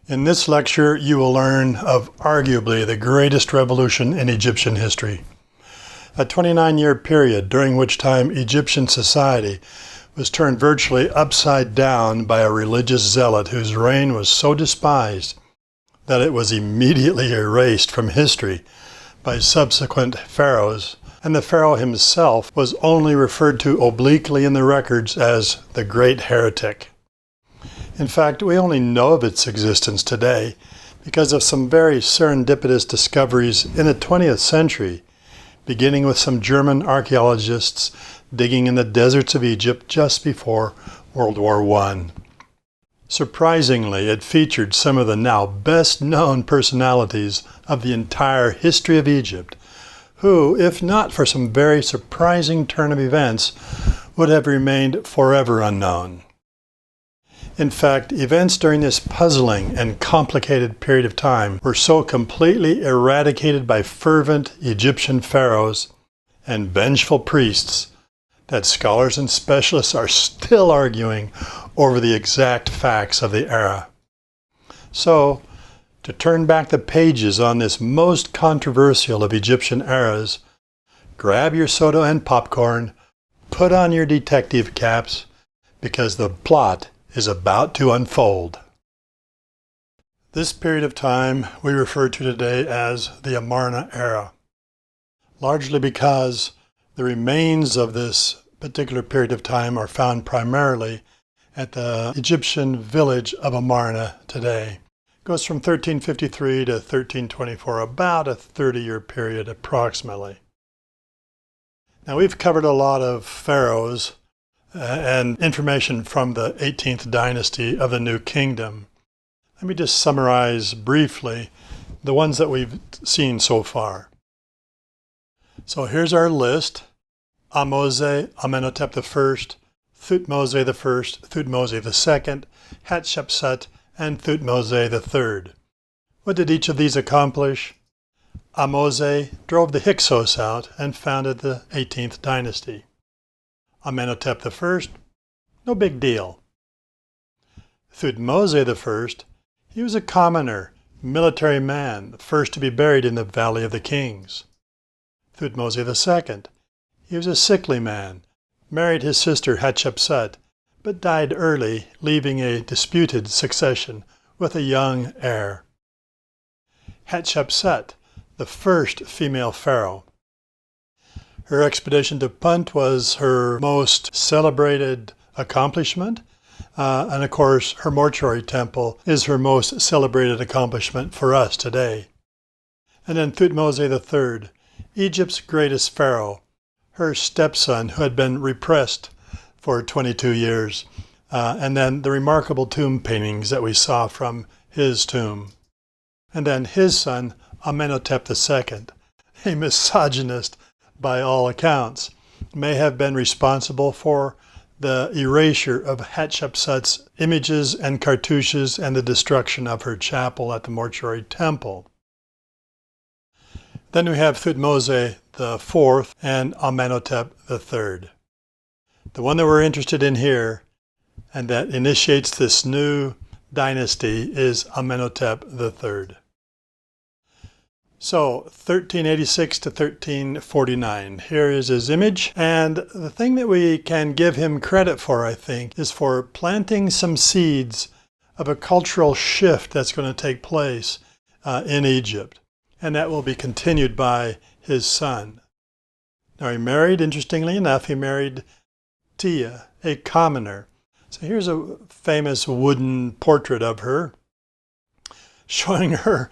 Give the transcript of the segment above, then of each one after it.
In this lecture, you will learn of arguably the greatest revolution in Egyptian history. A 29-year period during which time Egyptian society was turned virtually upside down by a religious zealot whose reign was so despised that it was immediately erased from history by subsequent pharaohs, and the pharaoh himself was only referred to obliquely in the records as the Great Heretic. In fact, we only know of its existence today because of some very serendipitous discoveries in the 20th century, beginning with some German archaeologists digging in the deserts of Egypt just before World War I. Surprisingly, it featured some of the now best-known personalities of the entire history of Egypt, who, if not for some very surprising turn of events, would have remained forever unknown. In fact, events during this puzzling and complicated period of time were so completely eradicated by fervent Egyptian pharaohs and vengeful priests that scholars and specialists are still arguing over the exact facts of the era. So, to turn back the pages on this most controversial of Egyptian eras, grab your soda and popcorn, put on your detective caps, because the plot is about to unfold. This period of time we refer to today as the Amarna era, largely because the remains of this particular period of time are found primarily at the Egyptian village of Amarna today. It goes from 1353 to 1324, about a 30-year period approximately. Now, we've covered a lot of pharaohs and information from the 18th dynasty of the New Kingdom. Let me just summarize briefly the ones that we've seen so far. So here's our list: Ahmose, Amenhotep I, Thutmose I, Thutmose II, Hatshepsut, and Thutmose III. What did each of these accomplish? Ahmose drove the Hyksos out and founded the 18th dynasty. Amenhotep I, no big deal. Thutmose I, he was a commoner, military man, the first to be buried in the Valley of the Kings. Thutmose II, he was a sickly man, married his sister Hatshepsut, but died early, leaving a disputed succession with a young heir. Hatshepsut, the first female pharaoh. Her expedition to Punt was her most celebrated accomplishment, and of course her mortuary temple is her most celebrated accomplishment for us today. And then Thutmose III, Egypt's greatest pharaoh, her stepson who had been repressed for 22 years, and then the remarkable tomb paintings that we saw from his tomb. And then his son, Amenhotep II, a misogynist by all accounts, may have been responsible for the erasure of Hatshepsut's images and cartouches and the destruction of her chapel at the mortuary temple. Then we have Thutmose IV and Amenhotep III. The one that we're interested in here and that initiates this new dynasty is Amenhotep III. So, 1386 to 1349. Here is his image, and the thing that we can give him credit for, I think, is for planting some seeds of a cultural shift that's going to take place in Egypt, and that will be continued by his son. Now, he married, interestingly enough, he married Tia, a commoner. So here's a famous wooden portrait of her, showing her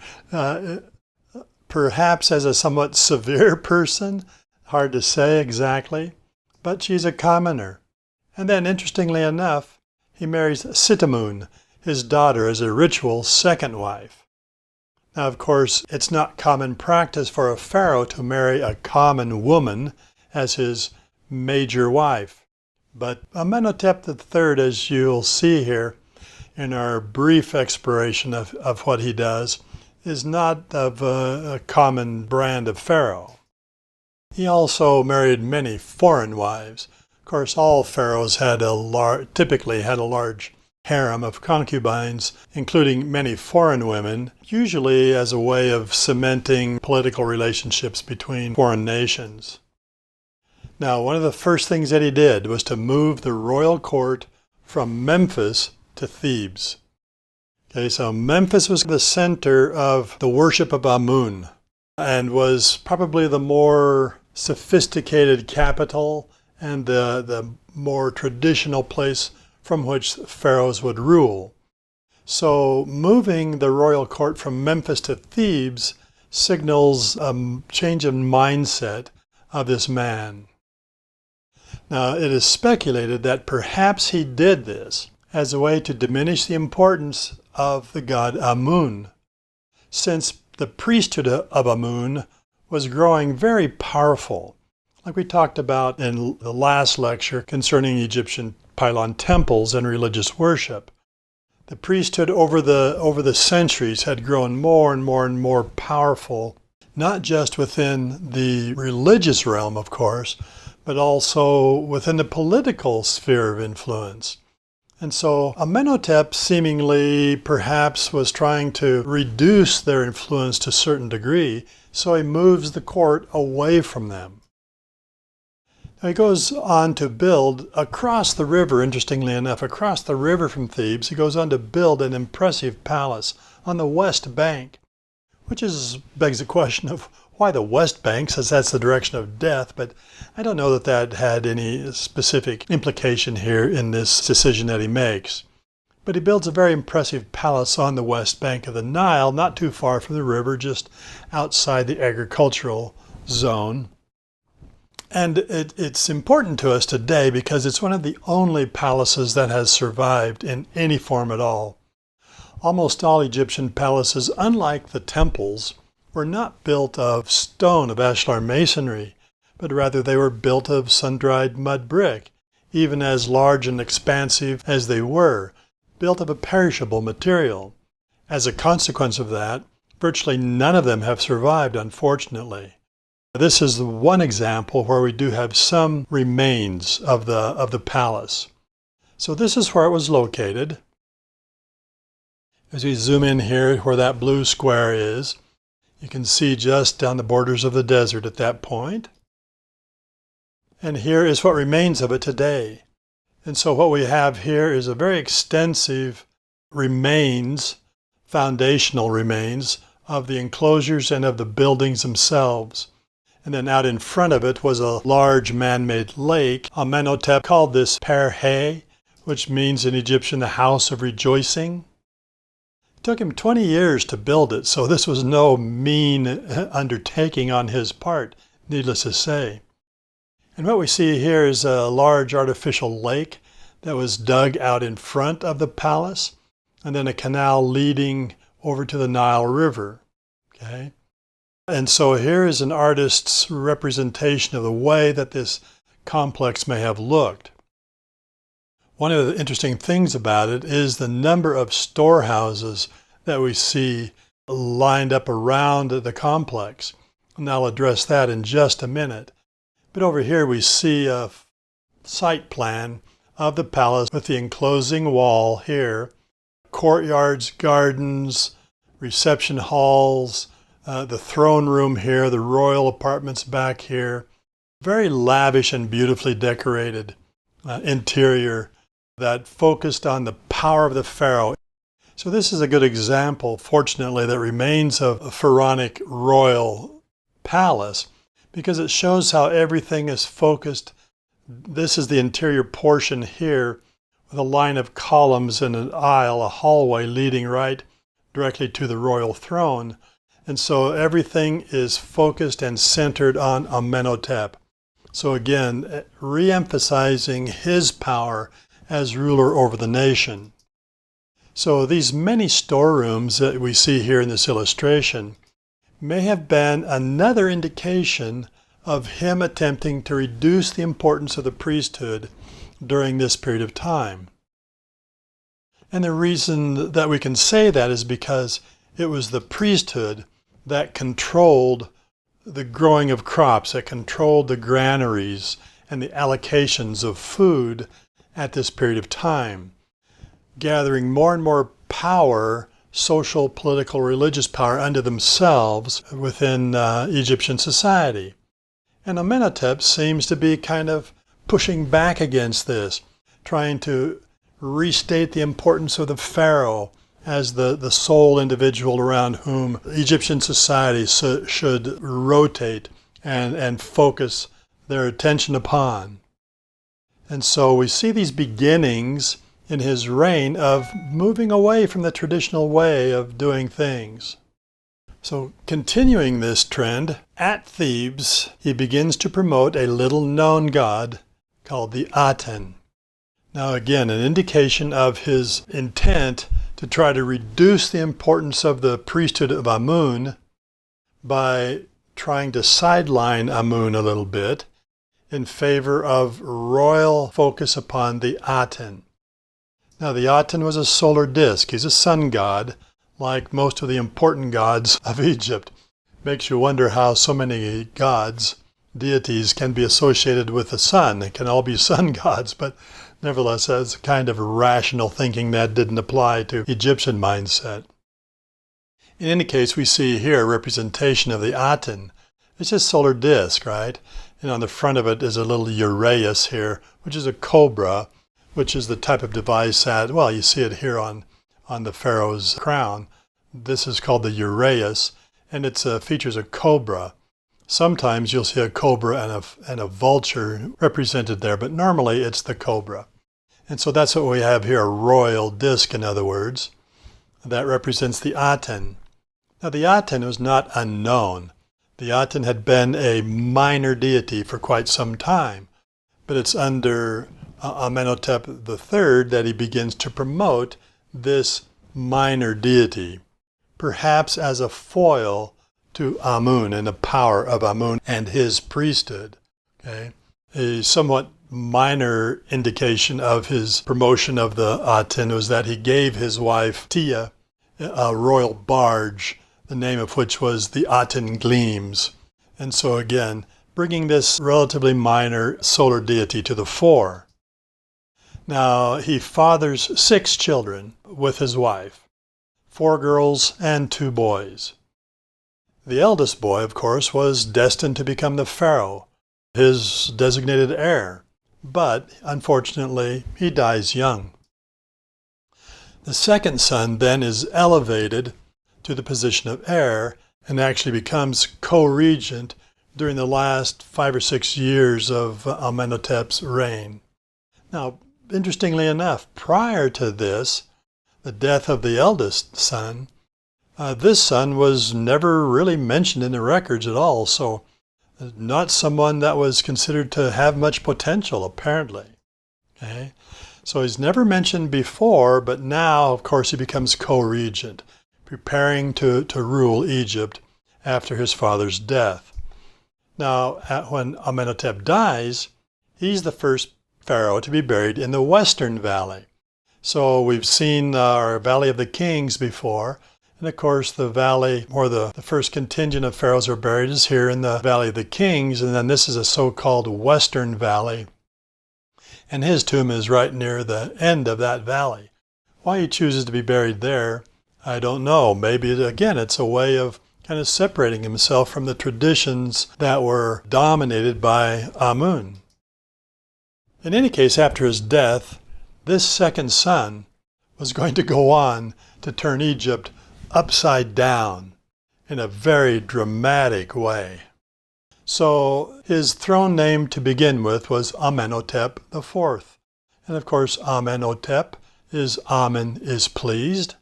perhaps as a somewhat severe person, hard to say exactly, but she's a commoner. And then, interestingly enough, he marries Sitamun, his daughter, as a ritual second wife. Now, of course, it's not common practice for a pharaoh to marry a common woman as his major wife. But Amenhotep III, as you'll see here in our brief exploration of what he does, is not of a common brand of pharaoh. He also married many foreign wives. Of course, all pharaohs had typically had a large harem of concubines, including many foreign women, usually as a way of cementing political relationships between foreign nations. Now, one of the first things that he did was to move the royal court from Memphis to Thebes. Okay, so Memphis was the center of the worship of Amun and was probably the more sophisticated capital and the more traditional place from which pharaohs would rule. So moving the royal court from Memphis to Thebes signals a change of mindset of this man. Now, it is speculated that perhaps he did this as a way to diminish the importance of the god Amun, since the priesthood of Amun was growing very powerful, like we talked about in the last lecture concerning Egyptian pylon temples and religious worship. The priesthood over the centuries had grown more and more and more powerful, not just within the religious realm, of course, but also within the political sphere of influence. And so Amenhotep seemingly perhaps was trying to reduce their influence to a certain degree, so he moves the court away from them. Now he goes on to build across the river, interestingly enough, across the river from Thebes, he goes on to build an impressive palace on the west bank, which begs the question of why the west bank, since that's the direction of death, but I don't know that that had any specific implication here in this decision that he makes. But he builds a very impressive palace on the west bank of the Nile, not too far from the river, just outside the agricultural zone. And it's important to us today because it's one of the only palaces that has survived in any form at all. Almost all Egyptian palaces, unlike the temples, were not built of stone, of ashlar masonry, but rather they were built of sun-dried mud brick, even as large and expansive as they were, built of a perishable material. As a consequence of that, virtually none of them have survived, unfortunately. This is the one example where we do have some remains of the palace. So this is where it was located. As we zoom in here where that blue square is, you can see just down the borders of the desert at that point. And here is what remains of it today. And so what we have here is a very extensive remains, foundational remains, of the enclosures and of the buildings themselves. And then out in front of it was a large man-made lake. Amenhotep called this Perhe, which means in Egyptian the house of rejoicing. It took him 20 years to build it, so this was no mean undertaking on his part, needless to say. And what we see here is a large artificial lake that was dug out in front of the palace, and then a canal leading over to the Nile River. Okay? And so here is an artist's representation of the way that this complex may have looked. One of the interesting things about it is the number of storehouses that we see lined up around the complex. And I'll address that in just a minute. But over here we see a site plan of the palace with the enclosing wall here, courtyards, gardens, reception halls, the throne room here, the royal apartments back here. Very lavish and beautifully decorated interior that focused on the power of the pharaoh. So this is a good example, fortunately, that remains of a pharaonic royal palace because it shows how everything is focused. This is the interior portion here with a line of columns and an aisle, a hallway leading right directly to the royal throne. And so everything is focused and centered on Amenhotep. So again, re-emphasizing his power as ruler over the nation. So these many storerooms that we see here in this illustration may have been another indication of him attempting to reduce the importance of the priesthood during this period of time. And the reason that we can say that is because it was the priesthood that controlled the growing of crops, that controlled the granaries and the allocations of food at this period of time. gathering more and more power, social, political, religious power unto themselves within Egyptian society. And Amenhotep seems to be kind of pushing back against this, trying to restate the importance of the pharaoh as the sole individual around whom Egyptian society should rotate and focus their attention upon. And so we see these beginnings in his reign of moving away from the traditional way of doing things. So continuing this trend, at Thebes, he begins to promote a little-known god called the Aten. Now again, an indication of his intent to try to reduce the importance of the priesthood of Amun by trying to sideline Amun a little bit in favor of royal focus upon the Aten. Now the Aten was a solar disk. He's a sun god, like most of the important gods of Egypt. Makes you wonder how so many gods, deities, can be associated with the sun. They can all be sun gods, but nevertheless, that's a kind of rational thinking that didn't apply to Egyptian mindset. In any case, we see here a representation of the Aten. It's just solar disk, right? And on the front of it is a little uraeus here, which is a cobra, which is the type of device that, well, you see it here on the pharaoh's crown. This is called the uraeus, and it features a cobra. Sometimes you'll see a cobra and a vulture represented there, but normally it's the cobra. And so that's what we have here, a royal disk, in other words. That represents the Aten. Now the Aten was not unknown. The Aten had been a minor deity for quite some time, but it's under Amenhotep III that he begins to promote this minor deity, perhaps as a foil to Amun and the power of Amun and his priesthood. Okay? A somewhat minor indication of his promotion of the Aten was that he gave his wife Tia a royal barge, the name of which was the Aten Gleams. And so again, bringing this relatively minor solar deity to the fore. Now, he fathers 6 children with his wife, 4 girls and 2 boys. The eldest boy, of course, was destined to become the pharaoh, his designated heir, but unfortunately, he dies young. The second son then is elevated to the position of heir and actually becomes co-regent during the last 5 or 6 years of Amenhotep's reign. Now, interestingly enough, prior to this, the death of the eldest son, this son was never really mentioned in the records at all, so not someone that was considered to have much potential, apparently. Okay? So he's never mentioned before, but now, of course, he becomes co-regent, preparing to rule Egypt after his father's death. Now, when Amenhotep dies, he's the first pharaoh to be buried in the Western Valley. So we've seen our Valley of the Kings before, and of course the valley where the first contingent of pharaohs are buried is here in the Valley of the Kings, and then this is a so-called Western Valley, and his tomb is right near the end of that valley. Why he chooses to be buried there, I don't know. Maybe, again, it's a way of kind of separating himself from the traditions that were dominated by Amun. In any case, after his death, this second son was going to go on to turn Egypt upside down in a very dramatic way. So his throne name to begin with was Amenhotep IV. And of course, Amenhotep is Amen is pleased.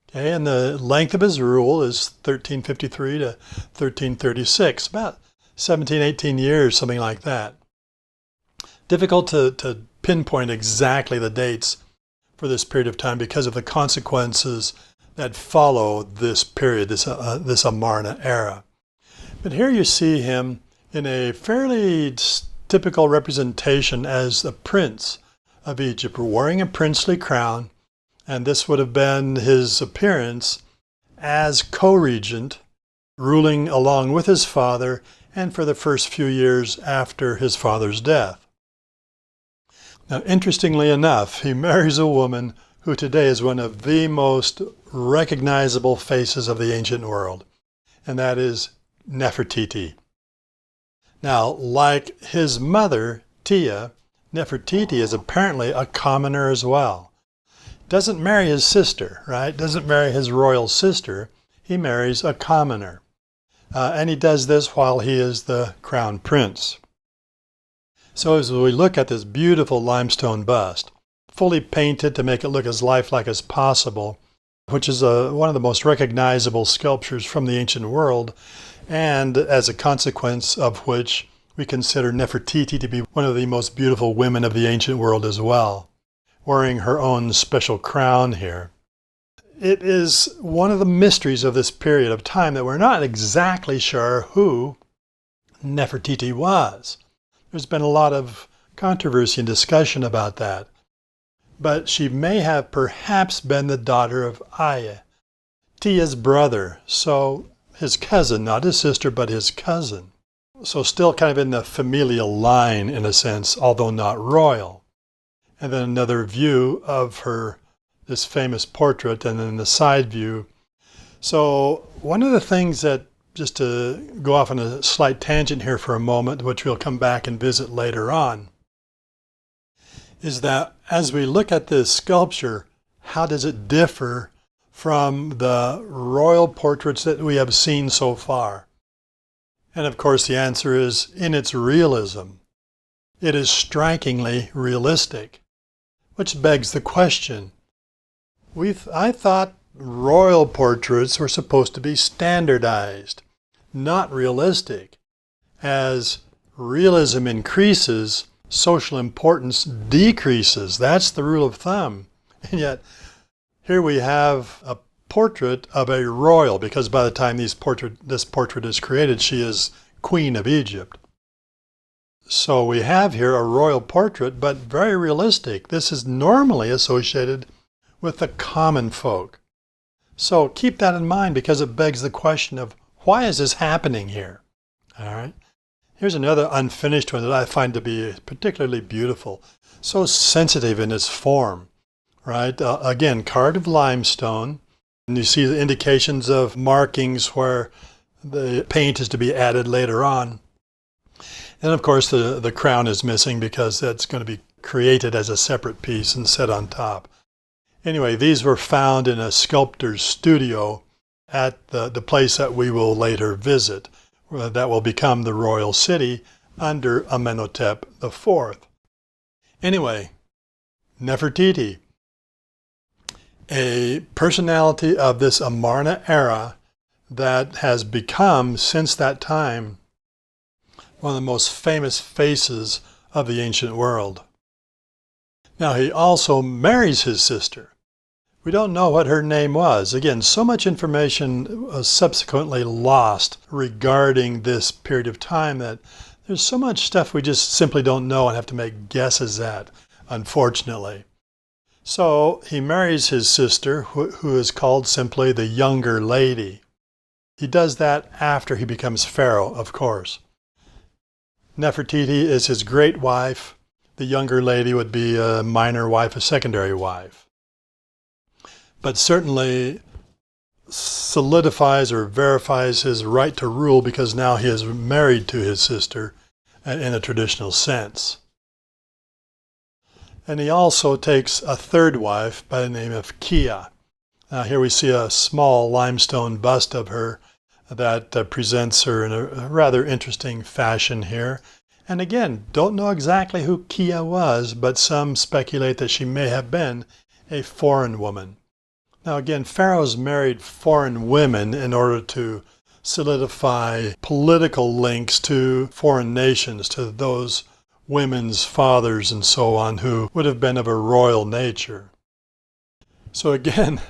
Okay, and the length of his rule is 1353 to 1336, about 17, 18 years, something like that. Difficult to pinpoint exactly the dates for this period of time because of the consequences that follow this period, this Amarna era. But here you see him in a fairly typical representation as the prince of Egypt, wearing a princely crown, and this would have been his appearance as co-regent, ruling along with his father and for the first few years after his father's death. Now, interestingly enough, he marries a woman who today is one of the most recognizable faces of the ancient world, and that is Nefertiti. Now, like his mother, Tia, Nefertiti is apparently a commoner as well. Doesn't marry his sister, right? Doesn't marry his royal sister. He marries a commoner. And he does this while he is the crown prince. So as we look at this beautiful limestone bust, fully painted to make it look as lifelike as possible, which is one of the most recognizable sculptures from the ancient world, and as a consequence of which we consider Nefertiti to be one of the most beautiful women of the ancient world as well, wearing her own special crown here. It is one of the mysteries of this period of time that we're not exactly sure who Nefertiti was. There's been a lot of controversy and discussion about that. But she may have perhaps been the daughter of Aya, Tia's brother, so his cousin, not his sister, but his cousin. So still kind of in the familial line in a sense, although not royal. And then another view of her, this famous portrait, and then the side view. So one of the things that, just to go off on a slight tangent here for a moment, which we'll come back and visit later on, is that as we look at this sculpture, how does it differ from the royal portraits that we have seen so far? And of course the answer is in its realism. It is strikingly realistic, which begs the question. I thought royal portraits were supposed to be standardized, not realistic. As realism increases, social importance decreases. That's the rule of thumb. And yet, here we have a portrait of a royal, because by the time this portrait is created, she is Queen of Egypt. So we have here a royal portrait, but very realistic. This is normally associated with the common folk. So keep that in mind, because it begs the question of why is this happening here? All right. Here's another unfinished one that I find to be particularly beautiful. So sensitive in its form, right? Again, carved of limestone. And you see the indications of markings where the paint is to be added later on. And of course the crown is missing because that's going to be created as a separate piece and set on top. Anyway, these were found in a sculptor's studio at the place that we will later visit, that will become the royal city under Amenhotep IV. Anyway, Nefertiti, a personality of this Amarna era that has become, since that time, one of the most famous faces of the ancient world. Now, he also marries his sister. We don't know what her name was. Again, so much information was subsequently lost regarding this period of time that there's so much stuff we just simply don't know and have to make guesses at, unfortunately. So he marries his sister, who is called simply the younger lady. He does that after he becomes pharaoh, of course. Nefertiti is his great wife. The younger lady would be a minor wife, a secondary wife. But certainly solidifies or verifies his right to rule, because now he is married to his sister in a traditional sense. And he also takes a third wife by the name of Kia. Now here we see a small limestone bust of her that presents her in a rather interesting fashion here. And again, don't know exactly who Kia was, but some speculate that she may have been a foreign woman. Now again, pharaohs married foreign women in order to solidify political links to foreign nations, to those women's fathers and so on who would have been of a royal nature. So again,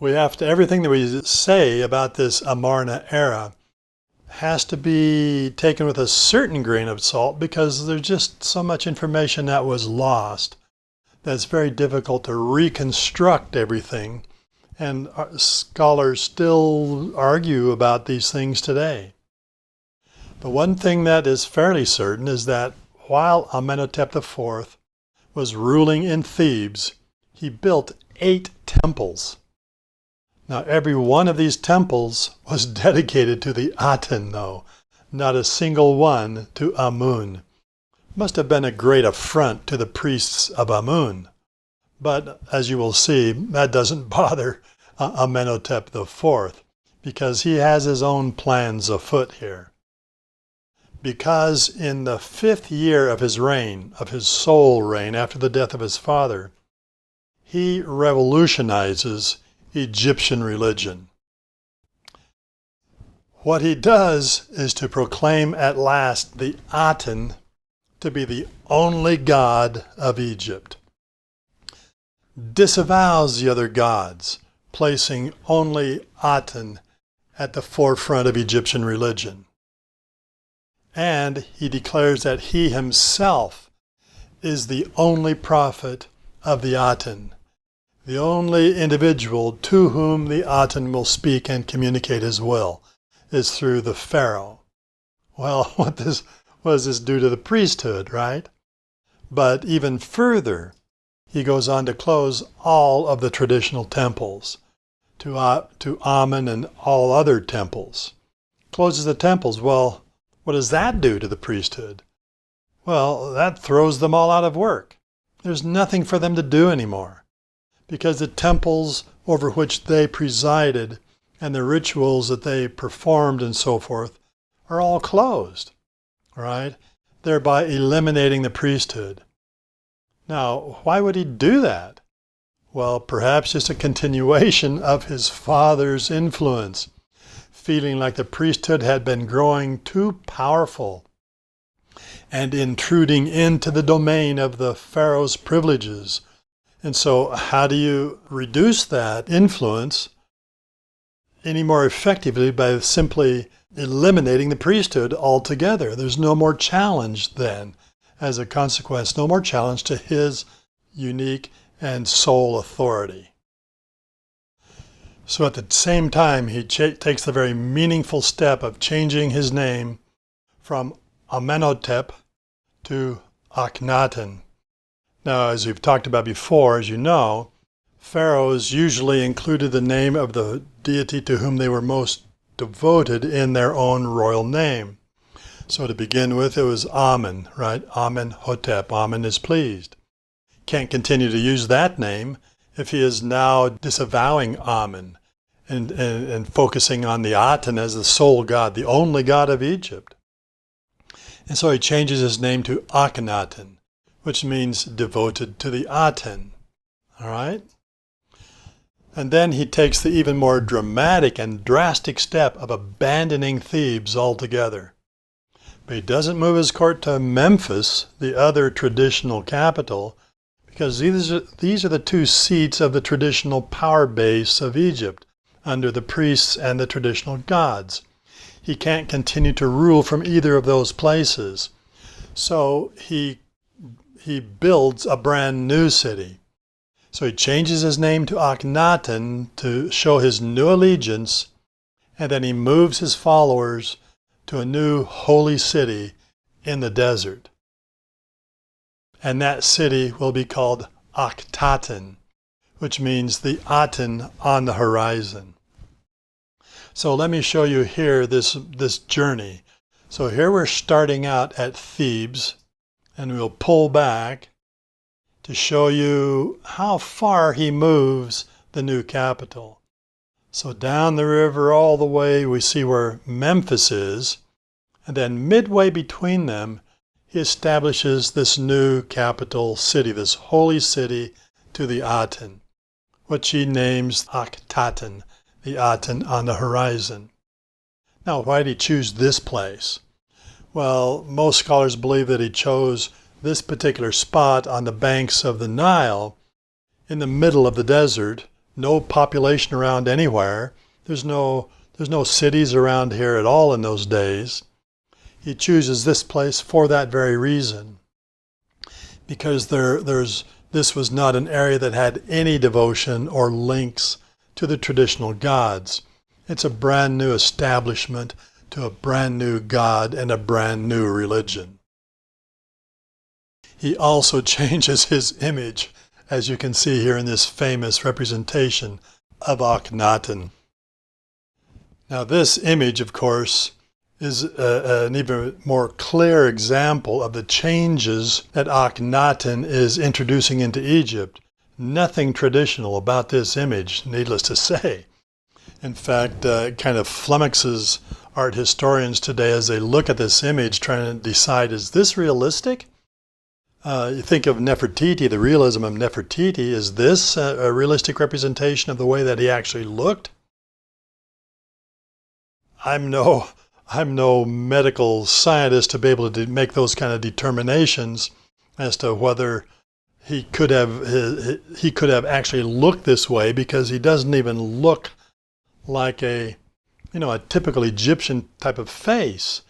we have to, everything that we say about this Amarna era has to be taken with a certain grain of salt, because there's just so much information that was lost that it's very difficult to reconstruct everything. And scholars still argue about these things today. But one thing that is fairly certain is that while Amenhotep IV was ruling in Thebes, he built 8 temples. Now, every one of these temples was dedicated to the Aten, though, not a single one to Amun. Must have been a great affront to the priests of Amun. But, as you will see, that doesn't bother Amenhotep IV, because he has his own plans afoot here. Because in the 5th year of his reign, of his sole reign after the death of his father, he revolutionizes Egyptian religion. What he does is to proclaim at last the Aten to be the only god of Egypt. Disavows the other gods, placing only Aten at the forefront of Egyptian religion. And he declares that he himself is the only prophet of the Aten, the only individual to whom the Aten will speak and communicate his will is through the pharaoh. Well, what does this do to the priesthood, right? But even further, he goes on to close all of the traditional temples to Amun and all other temples. Closes the temples. Well, what does that do to the priesthood? Well, that throws them all out of work. There's nothing for them to do anymore, because the temples over which they presided and the rituals that they performed and so forth are all closed, right? Thereby eliminating the priesthood. Now, why would he do that? Well, perhaps just a continuation of his father's influence, feeling like the priesthood had been growing too powerful and intruding into the domain of the pharaoh's privileges. And so how do you reduce that influence any more effectively by simply eliminating the priesthood altogether? There's no more challenge then. As a consequence, no more challenge to his unique and sole authority. So at the same time, he takes the very meaningful step of changing his name from Amenhotep to Akhnaten. Now, as we've talked about before, as you know, pharaohs usually included the name of the deity to whom they were most devoted in their own royal name. So to begin with, it was Amen, right? Amenhotep. Amen is pleased. Can't continue to use that name if he is now disavowing Amen and focusing on the Aten as the sole god, the only god of Egypt. And so he changes his name to Akhnaten, which means devoted to the Aten. All right? And then he takes the even more dramatic and drastic step of abandoning Thebes altogether. But he doesn't move his court to Memphis, the other traditional capital, because these are the two seats of the traditional power base of Egypt, under the priests and the traditional gods. He can't continue to rule from either of those places. So he builds a brand new city. So he changes his name to Akhnaten to show his new allegiance, and then he moves his followers to a new holy city in the desert. And that city will be called Akhnaten, which means the Aten on the horizon. So let me show you here this journey. So here we're starting out at Thebes, and we'll pull back to show you how far he moves the new capital. So down the river all the way we see where Memphis is, and then midway between them he establishes this new capital city, this holy city to the Aten, which he names Akhnaten, the Aten on the horizon. Now, why did he choose this place? Well, most scholars believe that he chose this particular spot on the banks of the Nile in the middle of the desert, no population around anywhere. There's no cities around here at all in those days. He chooses this place for that very reason, because this was not an area that had any devotion or links to the traditional gods. It's a brand new establishment to a brand new god and a brand new religion. He also changes his image as you can see here in this famous representation of Akhnaten. Now this image, of course, is an even more clear example of the changes that Akhnaten is introducing into Egypt. Nothing traditional about this image, needless to say. In fact, it kind of flummoxes art historians today as they look at this image trying to decide, is this realistic? You think of Nefertiti, the realism of Nefertiti. Is this a realistic representation of the way that he actually looked? I'm no medical scientist to be able to make those kind of determinations as to whether he could have actually looked this way, because he doesn't even look like a typical Egyptian type of face.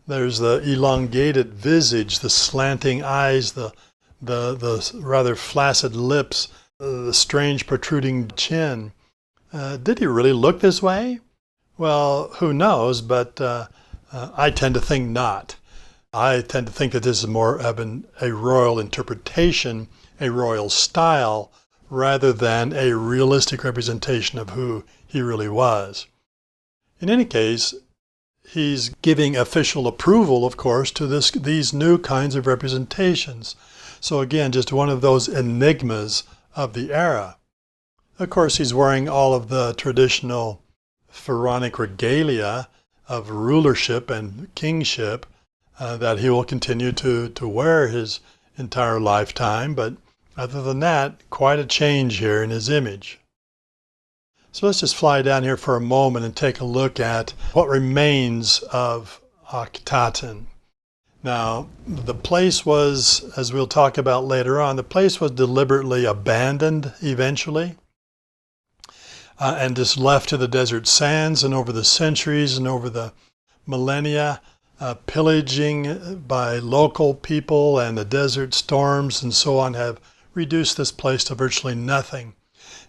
There's the elongated visage, the slanting eyes, the rather flaccid lips, the strange protruding chin. Did he really look this way? Well, who knows, but I tend to think not. I tend to think that this is more of a royal interpretation, a royal style, rather than a realistic representation of who he really was. In any case, he's giving official approval, of course, to these new kinds of representations. So again, just one of those enigmas of the era. Of course, he's wearing all of the traditional pharaonic regalia of rulership and kingship that he will continue to wear his entire lifetime. But other than that, quite a change here in his image. So let's just fly down here for a moment and take a look at what remains of Akhnaten. Now, the place was, as we'll talk about later on, the place was deliberately abandoned eventually and just left to the desert sands, and over the centuries and over the millennia, pillaging by local people and the desert storms and so on have reduced this place to virtually nothing.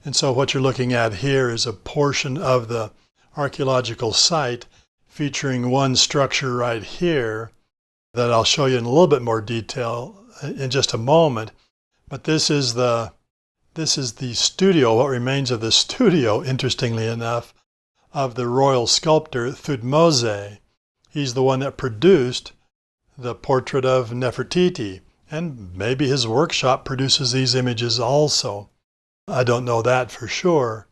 And so what you're looking at here is a portion of the archaeological site featuring one structure right here that I'll show you in a little bit more detail in just a moment. But this is the studio, what remains of the studio, interestingly enough, of the royal sculptor Thutmose. He's the one that produced the portrait of Nefertiti, and maybe his workshop produces these images also. I don't know that for sure.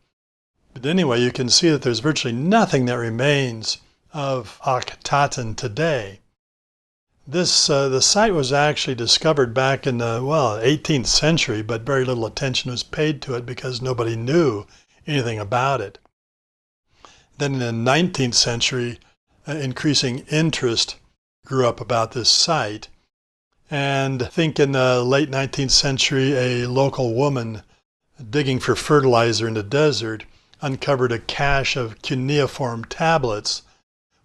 But anyway, you can see that there's virtually nothing that remains of Akhnaten today. The site was actually discovered back in the 18th century, but very little attention was paid to it because nobody knew anything about it. Then in the 19th century, increasing interest grew up about this site. And I think in the late 19th century, a local woman digging for fertilizer in the desert uncovered a cache of cuneiform tablets,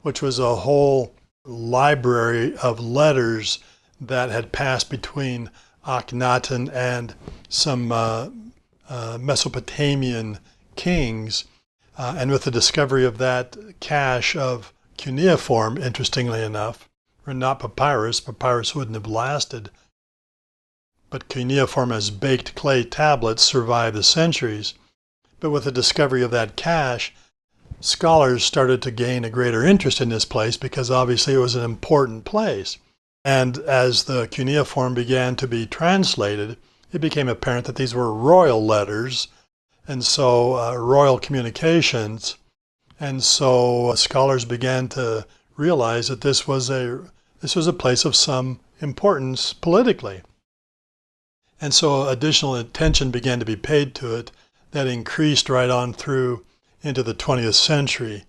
which was a whole library of letters that had passed between Akhnaten and some Mesopotamian kings. And with the discovery of that cache of cuneiform, interestingly enough, or not papyrus wouldn't have lasted, but cuneiform as baked clay tablets survived the centuries. But with the discovery of that cache, scholars started to gain a greater interest in this place because obviously it was an important place. And as the cuneiform began to be translated, it became apparent that these were royal letters, and so royal communications. And so scholars began to realize that this was a place of some importance politically. And so additional attention began to be paid to it that increased right on through into the 20th century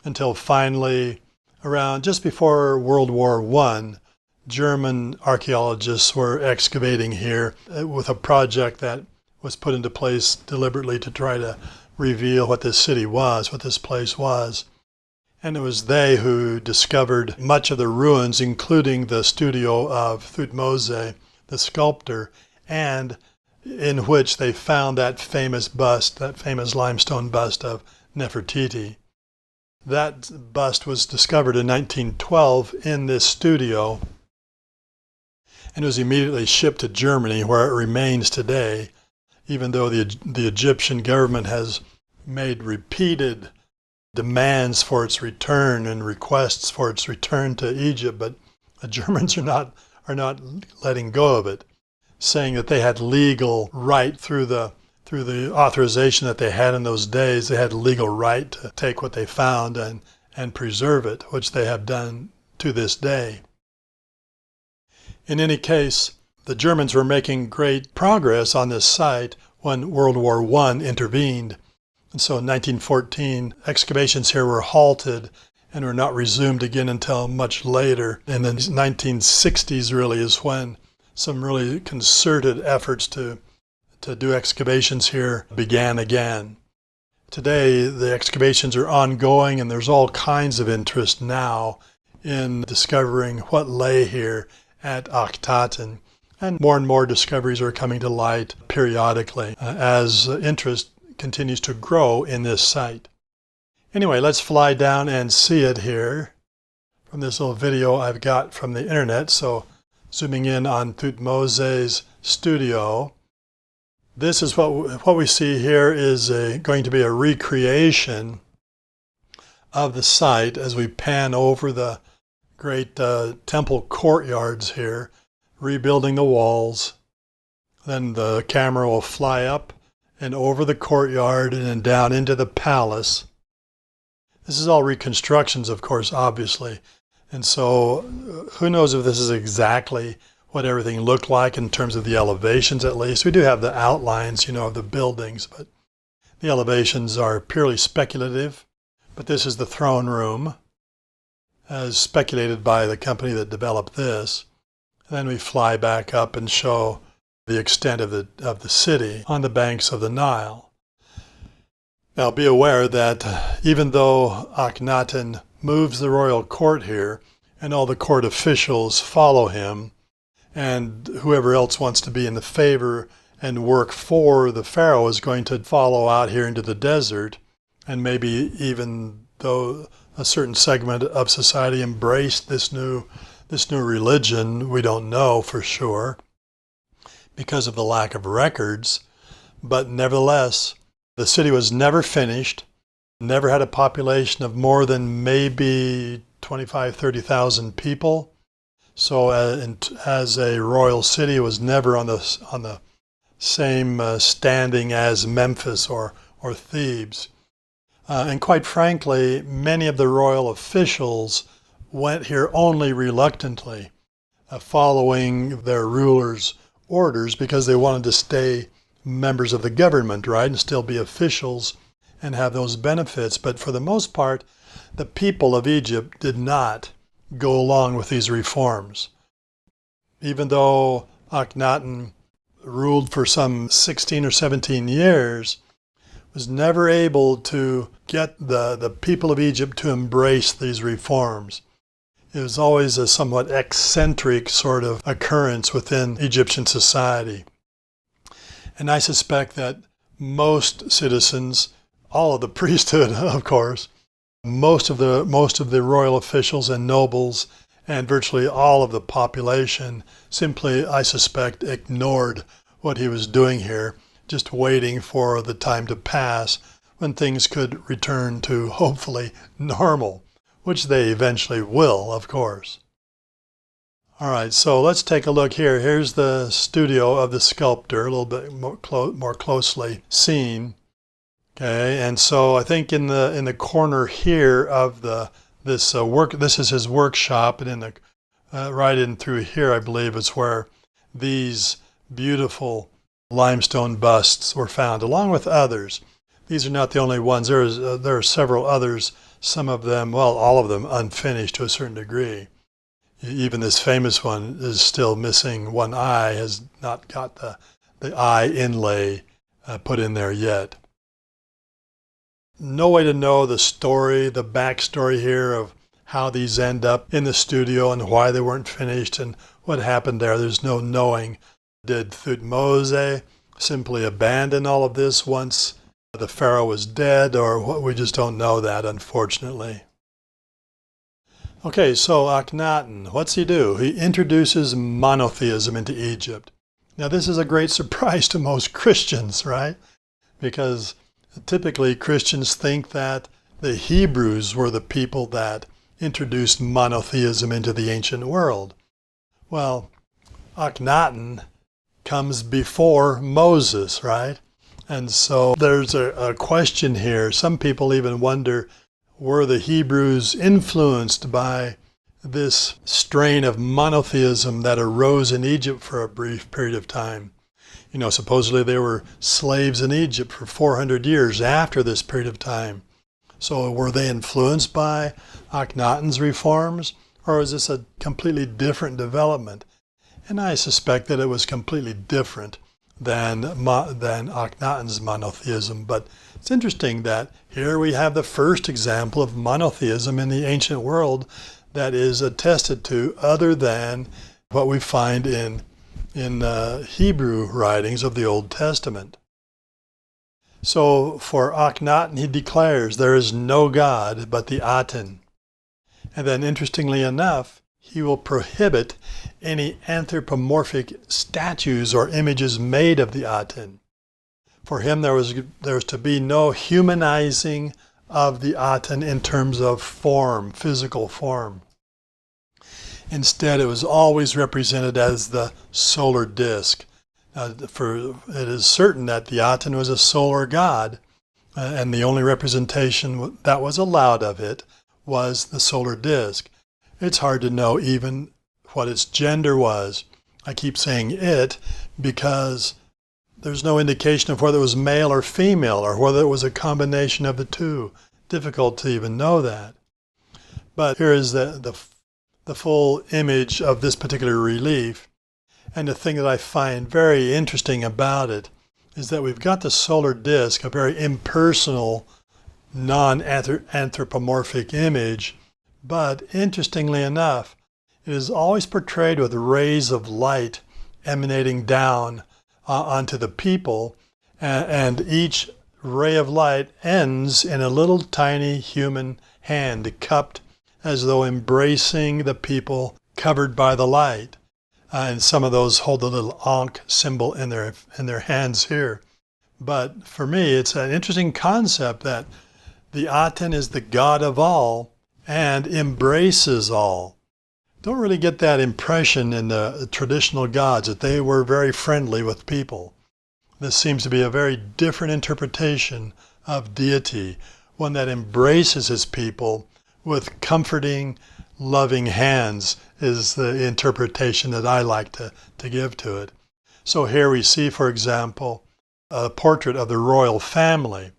until finally, around just before World War I, German archaeologists were excavating here with a project that was put into place deliberately to try to reveal what this city was, what this place was. And it was they who discovered much of the ruins, including the studio of Thutmose, the sculptor, and in which they found that famous bust, that famous limestone bust of Nefertiti. That bust was discovered in 1912 in this studio and was immediately shipped to Germany, where it remains today. even though the Egyptian government has made repeated demands for its return and requests for its return to Egypt, but the Germans are not letting go of it, saying that they had legal right through the authorization that they had in those days. They had legal right to take what they found and preserve it, which they have done to this day. In any case, the Germans were making great progress on this site when World War I intervened. And so in 1914, excavations here were halted and were not resumed again until much later. In the 1960s really is when some really concerted efforts to do excavations here began again. Today, the excavations are ongoing, and there's all kinds of interest now in discovering what lay here at Akhnaten. And more discoveries are coming to light periodically as interest continues to grow in this site. Anyway, let's fly down and see it here from this little video I've got from the internet. So zooming in on Thutmose's studio, this is what we see here is going to be a recreation of the site as we pan over the great temple courtyards here, rebuilding the walls. Then the camera will fly up and over the courtyard and then down into the palace. This is all reconstructions, of course, obviously. And so who knows if this is exactly what everything looked like in terms of the elevations, at least. We do have the outlines, of the buildings, but the elevations are purely speculative. But this is the throne room, as speculated by the company that developed this. And then we fly back up and show the extent of the city on the banks of the Nile. Now be aware that even though Akhnaten moves the royal court here, and all the court officials follow him, and whoever else wants to be in the favor and work for the pharaoh is going to follow out here into the desert, and maybe even though a certain segment of society embraced this new religion, we don't know for sure because of the lack of records. But nevertheless, the city was never finished, never had a population of more than maybe 25,000, 30,000 people. So as a royal city, it was never on the same standing as Memphis or Thebes. And quite frankly, many of the royal officials went here only reluctantly, following their rulers' orders because they wanted to stay members of the government, right, and still be officials and have those benefits. But for the most part, the people of Egypt did not go along with these reforms. Even though Akhnaten ruled for some 16 or 17 years, was never able to get the people of Egypt to embrace these reforms. It was always a somewhat eccentric sort of occurrence within Egyptian society. And I suspect that most citizens, all of the priesthood, of course, most of the royal officials and nobles, and virtually all of the population simply, I suspect, ignored what he was doing here, just waiting for the time to pass when things could return to, hopefully, normal, which they eventually will, of course. All right, so let's take a look here. Here's the studio of the sculptor, a little bit more closely seen. Okay, and so I think in the corner here of this is his workshop, and in the right in through here, I believe, is where these beautiful limestone busts were found, along with others. These are not the only ones. There are several others. Some of them, well, all of them unfinished to a certain degree. Even this famous one is still missing one eye, has not got the eye inlay put in there yet. No way to know the story, the backstory here of how these end up in the studio and why they weren't finished and what happened there. There's no knowing. Did Thutmose simply abandon all of this once the pharaoh was dead, or what? We just don't know that, unfortunately. Okay, so Akhnaten, what's he do? He introduces monotheism into Egypt. Now, this is a great surprise to most Christians, right? Because typically Christians think that the Hebrews were the people that introduced monotheism into the ancient world. Well, Akhnaten comes before Moses, right? And so there's a question here. Some people even wonder, were the Hebrews influenced by this strain of monotheism that arose in Egypt for a brief period of time? You know, supposedly they were slaves in Egypt for 400 years after this period of time. So were they influenced by Akhnaten's reforms, or is this a completely different development? And I suspect that it was completely different than Akhnaten's monotheism. But it's interesting that here we have the first example of monotheism in the ancient world that is attested to, other than what we find in Hebrew writings of the Old Testament. So for Akhnaten, he declares there is no God but the Aten. And then interestingly enough, he will prohibit any anthropomorphic statues or images made of the Aten. For him, there was to be no humanizing of the Aten in terms of form, physical form. Instead, it was always represented as the solar disk. For it is certain that the Aten was a solar god, and the only representation that was allowed of it was the solar disk. It's hard to know even what its gender was. I keep saying it because there's no indication of whether it was male or female, or whether it was a combination of the two. Difficult to even know that. But here is the full image of this particular relief. And the thing that I find very interesting about it is that we've got the solar disk, a very impersonal, non-anthropomorphic image, but interestingly enough, it is always portrayed with rays of light emanating down onto the people, and each ray of light ends in a little tiny human hand cupped as though embracing the people covered by the light. And some of those hold the little Ankh symbol in their hands here. But for me, it's an interesting concept that the Aten is the god of all and embraces all. Don't really get that impression in the traditional gods, that they were very friendly with people. This seems to be a very different interpretation of deity, one that embraces his people with comforting, loving hands, is the interpretation that I like to give to it. So here we see, for example, a portrait of the royal family.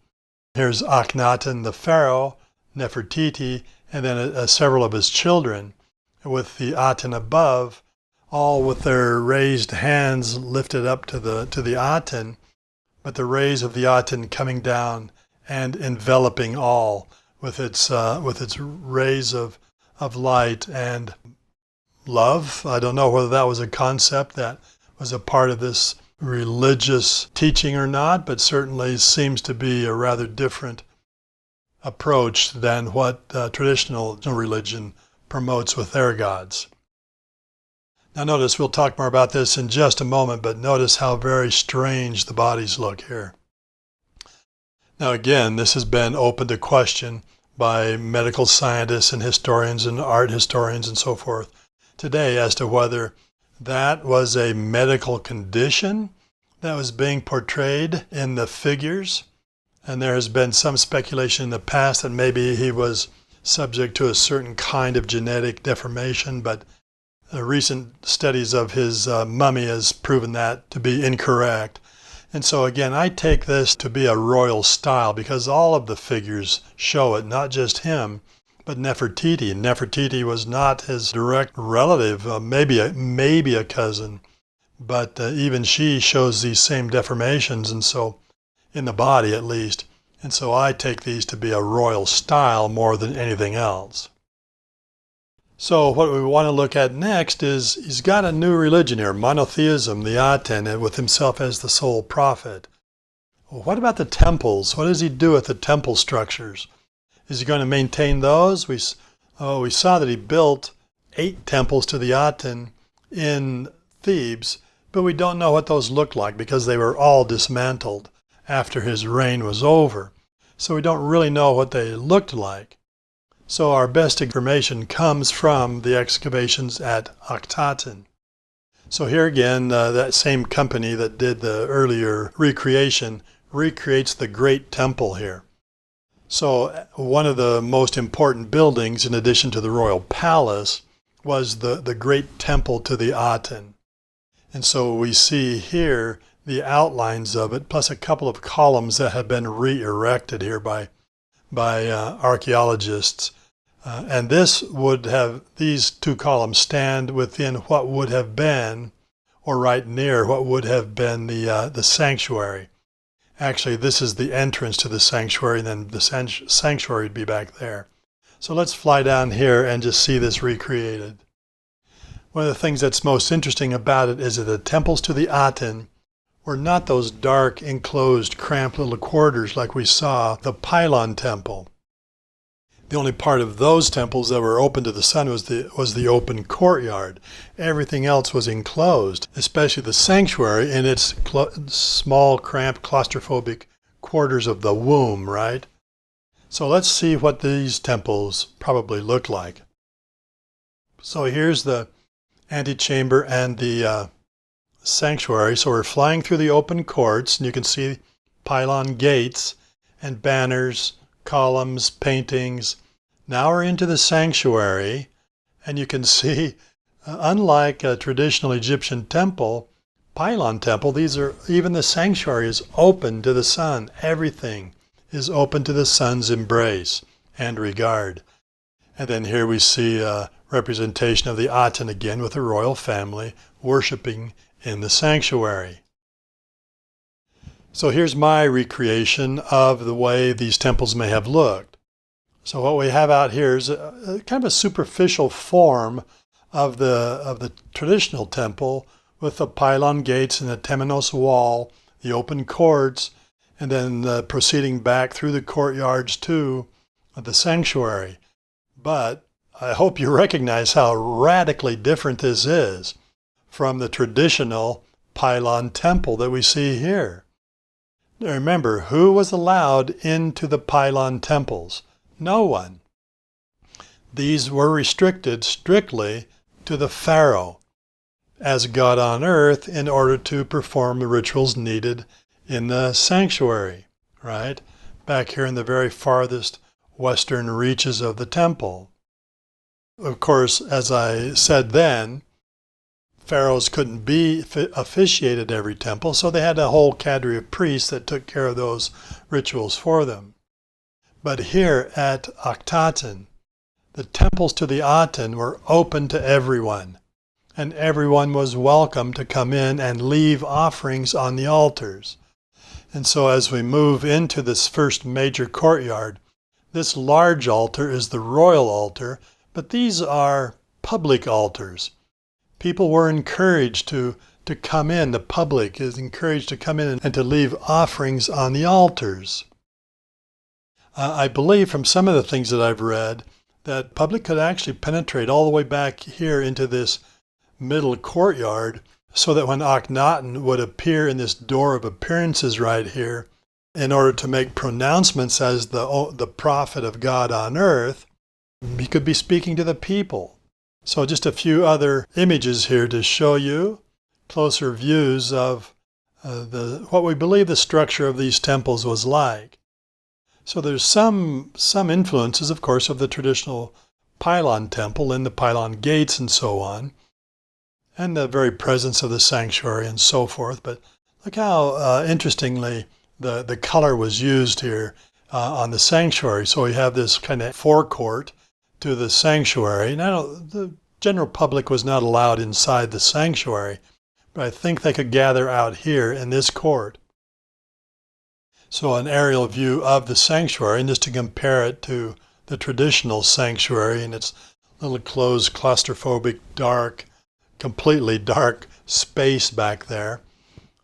Here's Akhnaten, the pharaoh, Nefertiti, and then several of his children, with the Aten above, all with their raised hands lifted up to the Aten, but the rays of the Aten coming down and enveloping all with its rays of light and love. I don't know whether that was a concept that was a part of this religious teaching or not, but certainly seems to be a rather different approach than what traditional religion promotes with their gods. Now notice, we'll talk more about this in just a moment, but notice how very strange the bodies look here. Now again, this has been open to question by medical scientists and historians and art historians and so forth today as to whether that was a medical condition that was being portrayed in the figures. And there has been some speculation in the past that maybe he was subject to a certain kind of genetic deformation, but recent studies of his mummy has proven that to be incorrect. And so again, I take this to be a royal style because all of the figures show it, not just him, but Nefertiti. Nefertiti was not his direct relative, maybe a cousin, but even she shows these same deformations, and so in the body at least. And so I take these to be a royal style more than anything else. So what we want to look at next is he's got a new religion here, monotheism, the Aten, with himself as the sole prophet. Well, what about the temples? What does he do with the temple structures? Is he going to maintain those? We saw that he built 8 temples to the Aten in Thebes, but we don't know what those looked like because they were all dismantled after his reign was over. So we don't really know what they looked like. So our best information comes from the excavations at Akhnaten. So here again, that same company that did the earlier recreation recreates the Great Temple here. So one of the most important buildings, in addition to the royal palace, was the Great Temple to the Aten. And so we see here the outlines of it, plus a couple of columns that have been re-erected here by archaeologists. And this would have, these two columns stand within what would have been, or right near what would have been the sanctuary. Actually, this is the entrance to the sanctuary, and then the sanctuary would be back there. So let's fly down here and just see this recreated. One of the things that's most interesting about it is that the temples to the Aten were not those dark, enclosed, cramped little quarters like we saw the Pylon Temple. The only part of those temples that were open to the sun was the open courtyard. Everything else was enclosed, especially the sanctuary in its small, cramped, claustrophobic quarters of the womb, right? So let's see what these temples probably look like. So here's the antechamber and the sanctuary. So we're flying through the open courts, and you can see pylon gates and banners, columns, paintings. Now we're into the sanctuary, and you can see, unlike a traditional Egyptian temple, pylon temple, even the sanctuary is open to the sun. Everything is open to the sun's embrace and regard. And then here we see a representation of the Aten again with the royal family worshiping in the sanctuary. So here's my recreation of the way these temples may have looked. So what we have out here is a kind of a superficial form of the traditional temple with the pylon gates and the temenos wall, the open courts, and then proceeding back through the courtyards to the sanctuary. But I hope you recognize how radically different this is from the traditional pylon temple that we see here. Now remember, who was allowed into the pylon temples? No one. These were restricted strictly to the pharaoh as God on earth in order to perform the rituals needed in the sanctuary, right? Back here in the very farthest western reaches of the temple. Of course, as I said then, pharaohs couldn't be officiated at every temple, so they had a whole cadre of priests that took care of those rituals for them. But here at Akhnaten, the temples to the Aten were open to everyone, and everyone was welcome to come in and leave offerings on the altars. And so as we move into this first major courtyard, this large altar is the royal altar, but these are public altars. People were encouraged to come in. The public is encouraged to come in and to leave offerings on the altars. I believe from some of the things that I've read that public could actually penetrate all the way back here into this middle courtyard, so that when Akhnaten would appear in this door of appearances right here, in order to make pronouncements as the prophet of God on earth, he could be speaking to the people. So just a few other images here to show you closer views of what we believe the structure of these temples was like. So there's some influences, of course, of the traditional pylon temple in the pylon gates and so on, and the very presence of the sanctuary and so forth. But look how interestingly the color was used here on the sanctuary. So we have this kind of forecourt to the sanctuary. Now, the general public was not allowed inside the sanctuary, but I think they could gather out here in this court. So an aerial view of the sanctuary, and just to compare it to the traditional sanctuary and its little closed, claustrophobic, dark, completely dark space back there.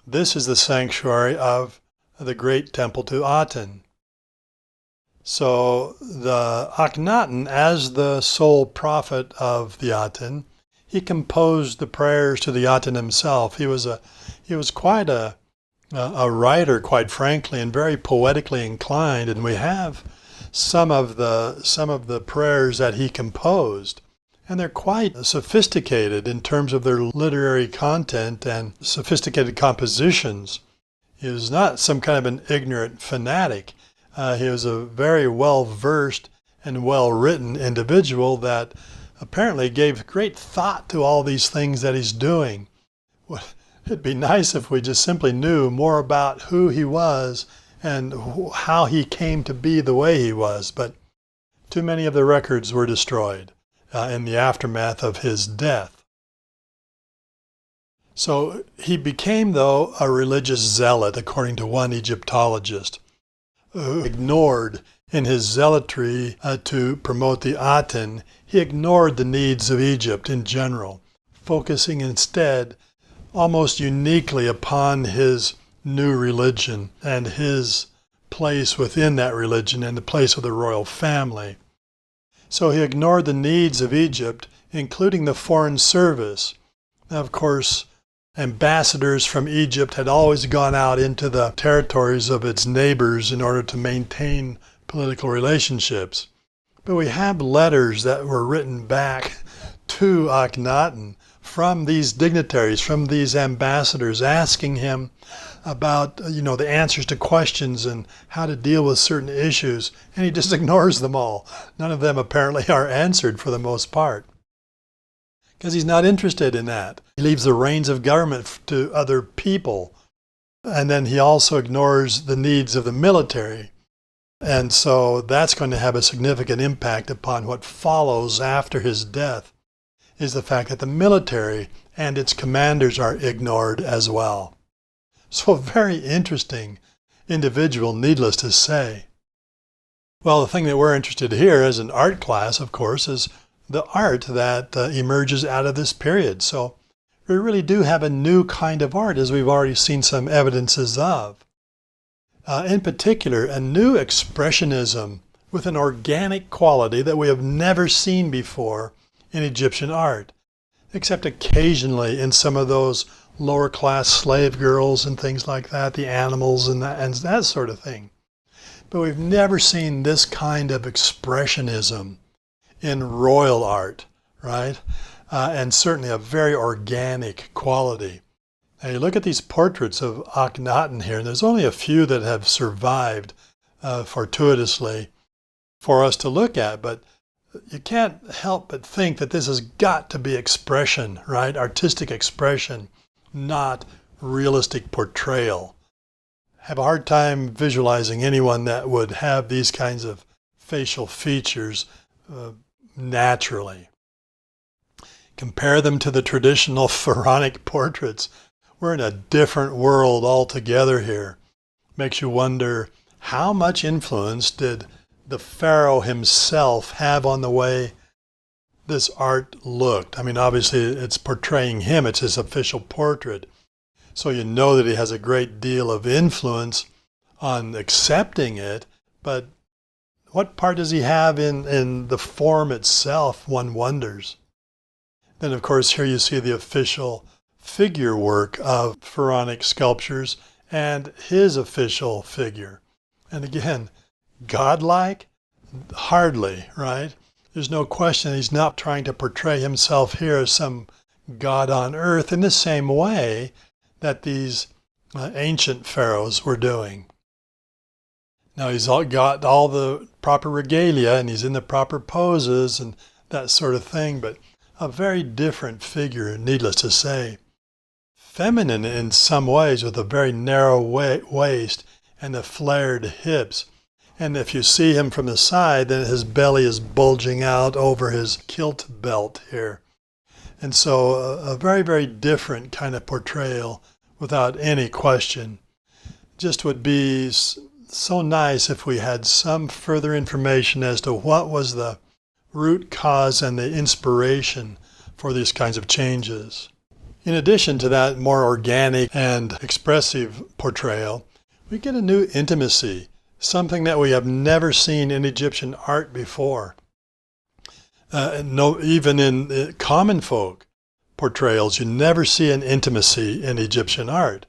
This is the sanctuary of the great temple to Aten. So the Akhnaten, as the sole prophet of the Aten, he composed the prayers to the Aten himself. He was quite a writer, quite frankly, and very poetically inclined. And we have some of the prayers that he composed, and they're quite sophisticated in terms of their literary content and sophisticated compositions. He was not some kind of an ignorant fanatic. He was a very well-versed and well-written individual that apparently gave great thought to all these things that he's doing. It'd be nice if we just simply knew more about who he was and how he came to be the way he was, but too many of the records were destroyed in the aftermath of his death. So he became, though, a religious zealot, according to one Egyptologist, who ignored, in his zealotry to promote the Aten, he ignored the needs of Egypt in general, focusing instead almost uniquely upon his new religion and his place within that religion and the place of the royal family. So he ignored the needs of Egypt, including the foreign service. Now, of course, ambassadors from Egypt had always gone out into the territories of its neighbors in order to maintain political relationships. But we have letters that were written back to Akhnaten from these dignitaries, from these ambassadors, asking him about, the answers to questions and how to deal with certain issues, and he just ignores them all. None of them apparently are answered for the most part, because he's not interested in that. He leaves the reins of government to other people, and then he also ignores the needs of the military. And so that's going to have a significant impact upon what follows after his death, is the fact that the military and its commanders are ignored as well. So a very interesting individual, needless to say. Well, the thing that we're interested here as an art class, of course, is the art that emerges out of this period. So we really do have a new kind of art, as we've already seen some evidences of. In particular, a new expressionism with an organic quality that we have never seen before in Egyptian art, except occasionally in some of those lower class slave girls and things like that, the animals and that sort of thing. But we've never seen this kind of expressionism in royal art, right? And certainly a very organic quality. Now you look at these portraits of Akhnaten here, and there's only a few that have survived fortuitously for us to look at, but you can't help but think that this has got to be expression, right? Artistic expression, not realistic portrayal. I have a hard time visualizing anyone that would have these kinds of facial features naturally. Compare them to the traditional pharaonic portraits. We're in a different world altogether here. Makes you wonder, how much influence did the pharaoh himself have on the way this art looked? I mean, obviously it's portraying him, it's his official portrait. So you know that he has a great deal of influence on accepting it, but what part does he have in the form itself, one wonders. Then of course here you see the official figure work of pharaonic sculptures and his official figure. And again, godlike? Hardly, right? There's no question he's not trying to portray himself here as some god on earth in the same way that these ancient pharaohs were doing. Now he's got all the proper regalia and he's in the proper poses and that sort of thing, but a very different figure, needless to say. Feminine in some ways, with a very narrow waist and the flared hips. And if you see him from the side, then his belly is bulging out over his kilt belt here. And so a very, very different kind of portrayal without any question. Just would be so nice if we had some further information as to what was the root cause and the inspiration for these kinds of changes. In addition to that more organic and expressive portrayal, we get a new intimacy, something that we have never seen in Egyptian art before. Even in common folk, portrayals, you never see an intimacy in Egyptian art.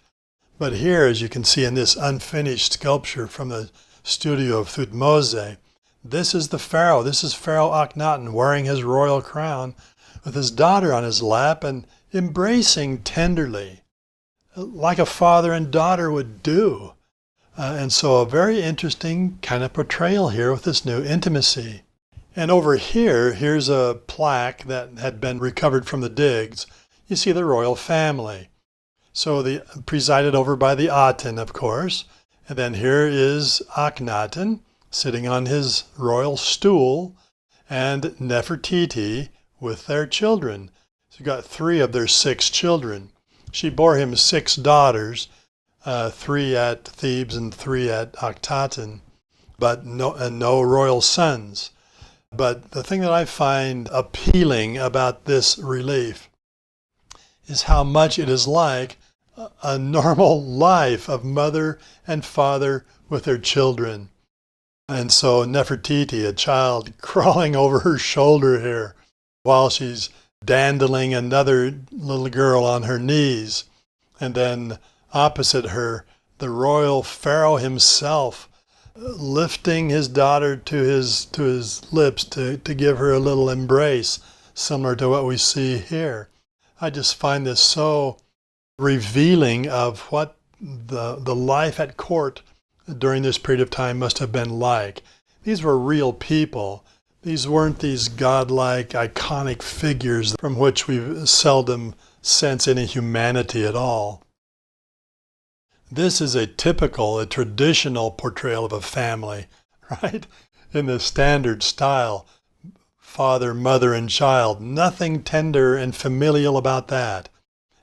But here, as you can see in this unfinished sculpture from the studio of Thutmose, this is the pharaoh. This is Pharaoh Akhnaten wearing his royal crown with his daughter on his lap and embracing tenderly, like a father and daughter would do. And so a very interesting kind of portrayal here with this new intimacy. And over here, here's a plaque that had been recovered from the digs. You see the royal family. So presided over by the Aten, of course. And then here is Akhnaten sitting on his royal stool, and Nefertiti with their children. So you got 3 of their 6 children. She bore him 6 daughters, 3 at Thebes and 3 at Akhnaten, but no royal sons. But the thing that I find appealing about this relief is how much it is like a normal life of mother and father with their children. And so Nefertiti, a child crawling over her shoulder here while she's dandling another little girl on her knees. And then opposite her, the royal pharaoh himself lifting his daughter to his lips to give her a little embrace, similar to what we see here. I just find this so revealing of what the life at court during this period of time must have been like. These were real people. These weren't these godlike, iconic figures from which we seldom sense any humanity at all. This is a traditional portrayal of a family, right? In the standard style, father, mother, and child. Nothing tender and familial about that.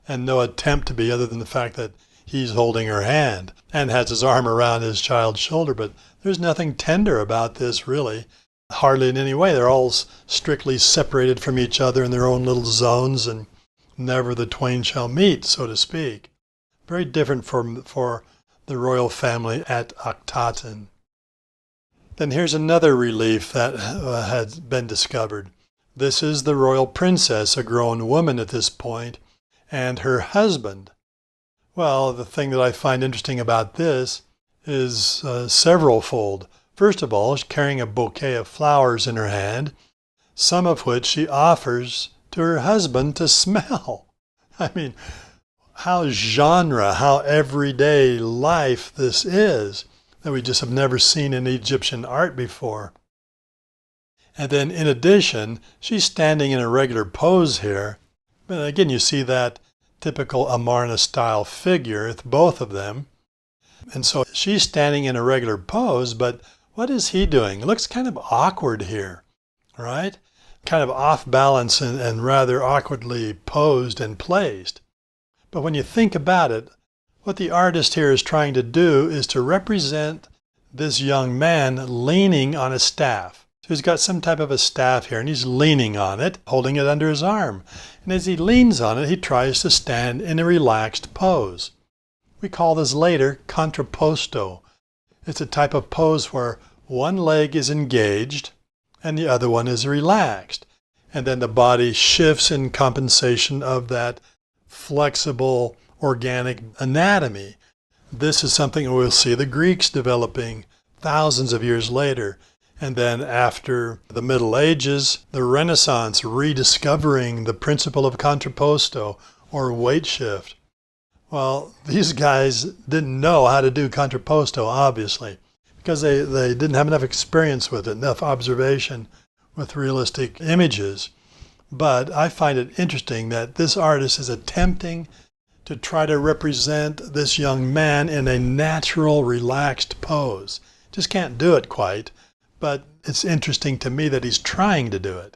And no attempt to be, other than the fact that he's holding her hand and has his arm around his child's shoulder. But there's nothing tender about this, really. Hardly in any way. They're all strictly separated from each other in their own little zones, and never the twain shall meet, so to speak. Very different for the royal family at Akhnaten. Then here's another relief that has been discovered. This is the royal princess, a grown woman at this point, and her husband. Well, the thing that I find interesting about this is several-fold. First of all, she's carrying a bouquet of flowers in her hand, some of which she offers to her husband to smell. I mean, how genre, how everyday life this is that we just have never seen in Egyptian art before. And then in addition, she's standing in a regular pose here. But again, you see that typical Amarna style figure with both of them. And so she's standing in a regular pose, but what is he doing? It looks kind of awkward here, right? Kind of off balance and rather awkwardly posed and placed. But when you think about it, what the artist here is trying to do is to represent this young man leaning on a staff. So he's got some type of a staff here, and he's leaning on it, holding it under his arm. And as he leans on it, he tries to stand in a relaxed pose. We call this later contrapposto. It's a type of pose where one leg is engaged and the other one is relaxed. And then the body shifts in compensation of that flexible, organic anatomy. This is something we'll see the Greeks developing thousands of years later. And then after the Middle Ages, the Renaissance rediscovering the principle of contrapposto or weight shift. Well, these guys didn't know how to do contrapposto, obviously, because they didn't have enough experience with it, enough observation with realistic images. But I find it interesting that this artist is attempting to try to represent this young man in a natural, relaxed pose. Just can't do it quite, but it's interesting to me that he's trying to do it.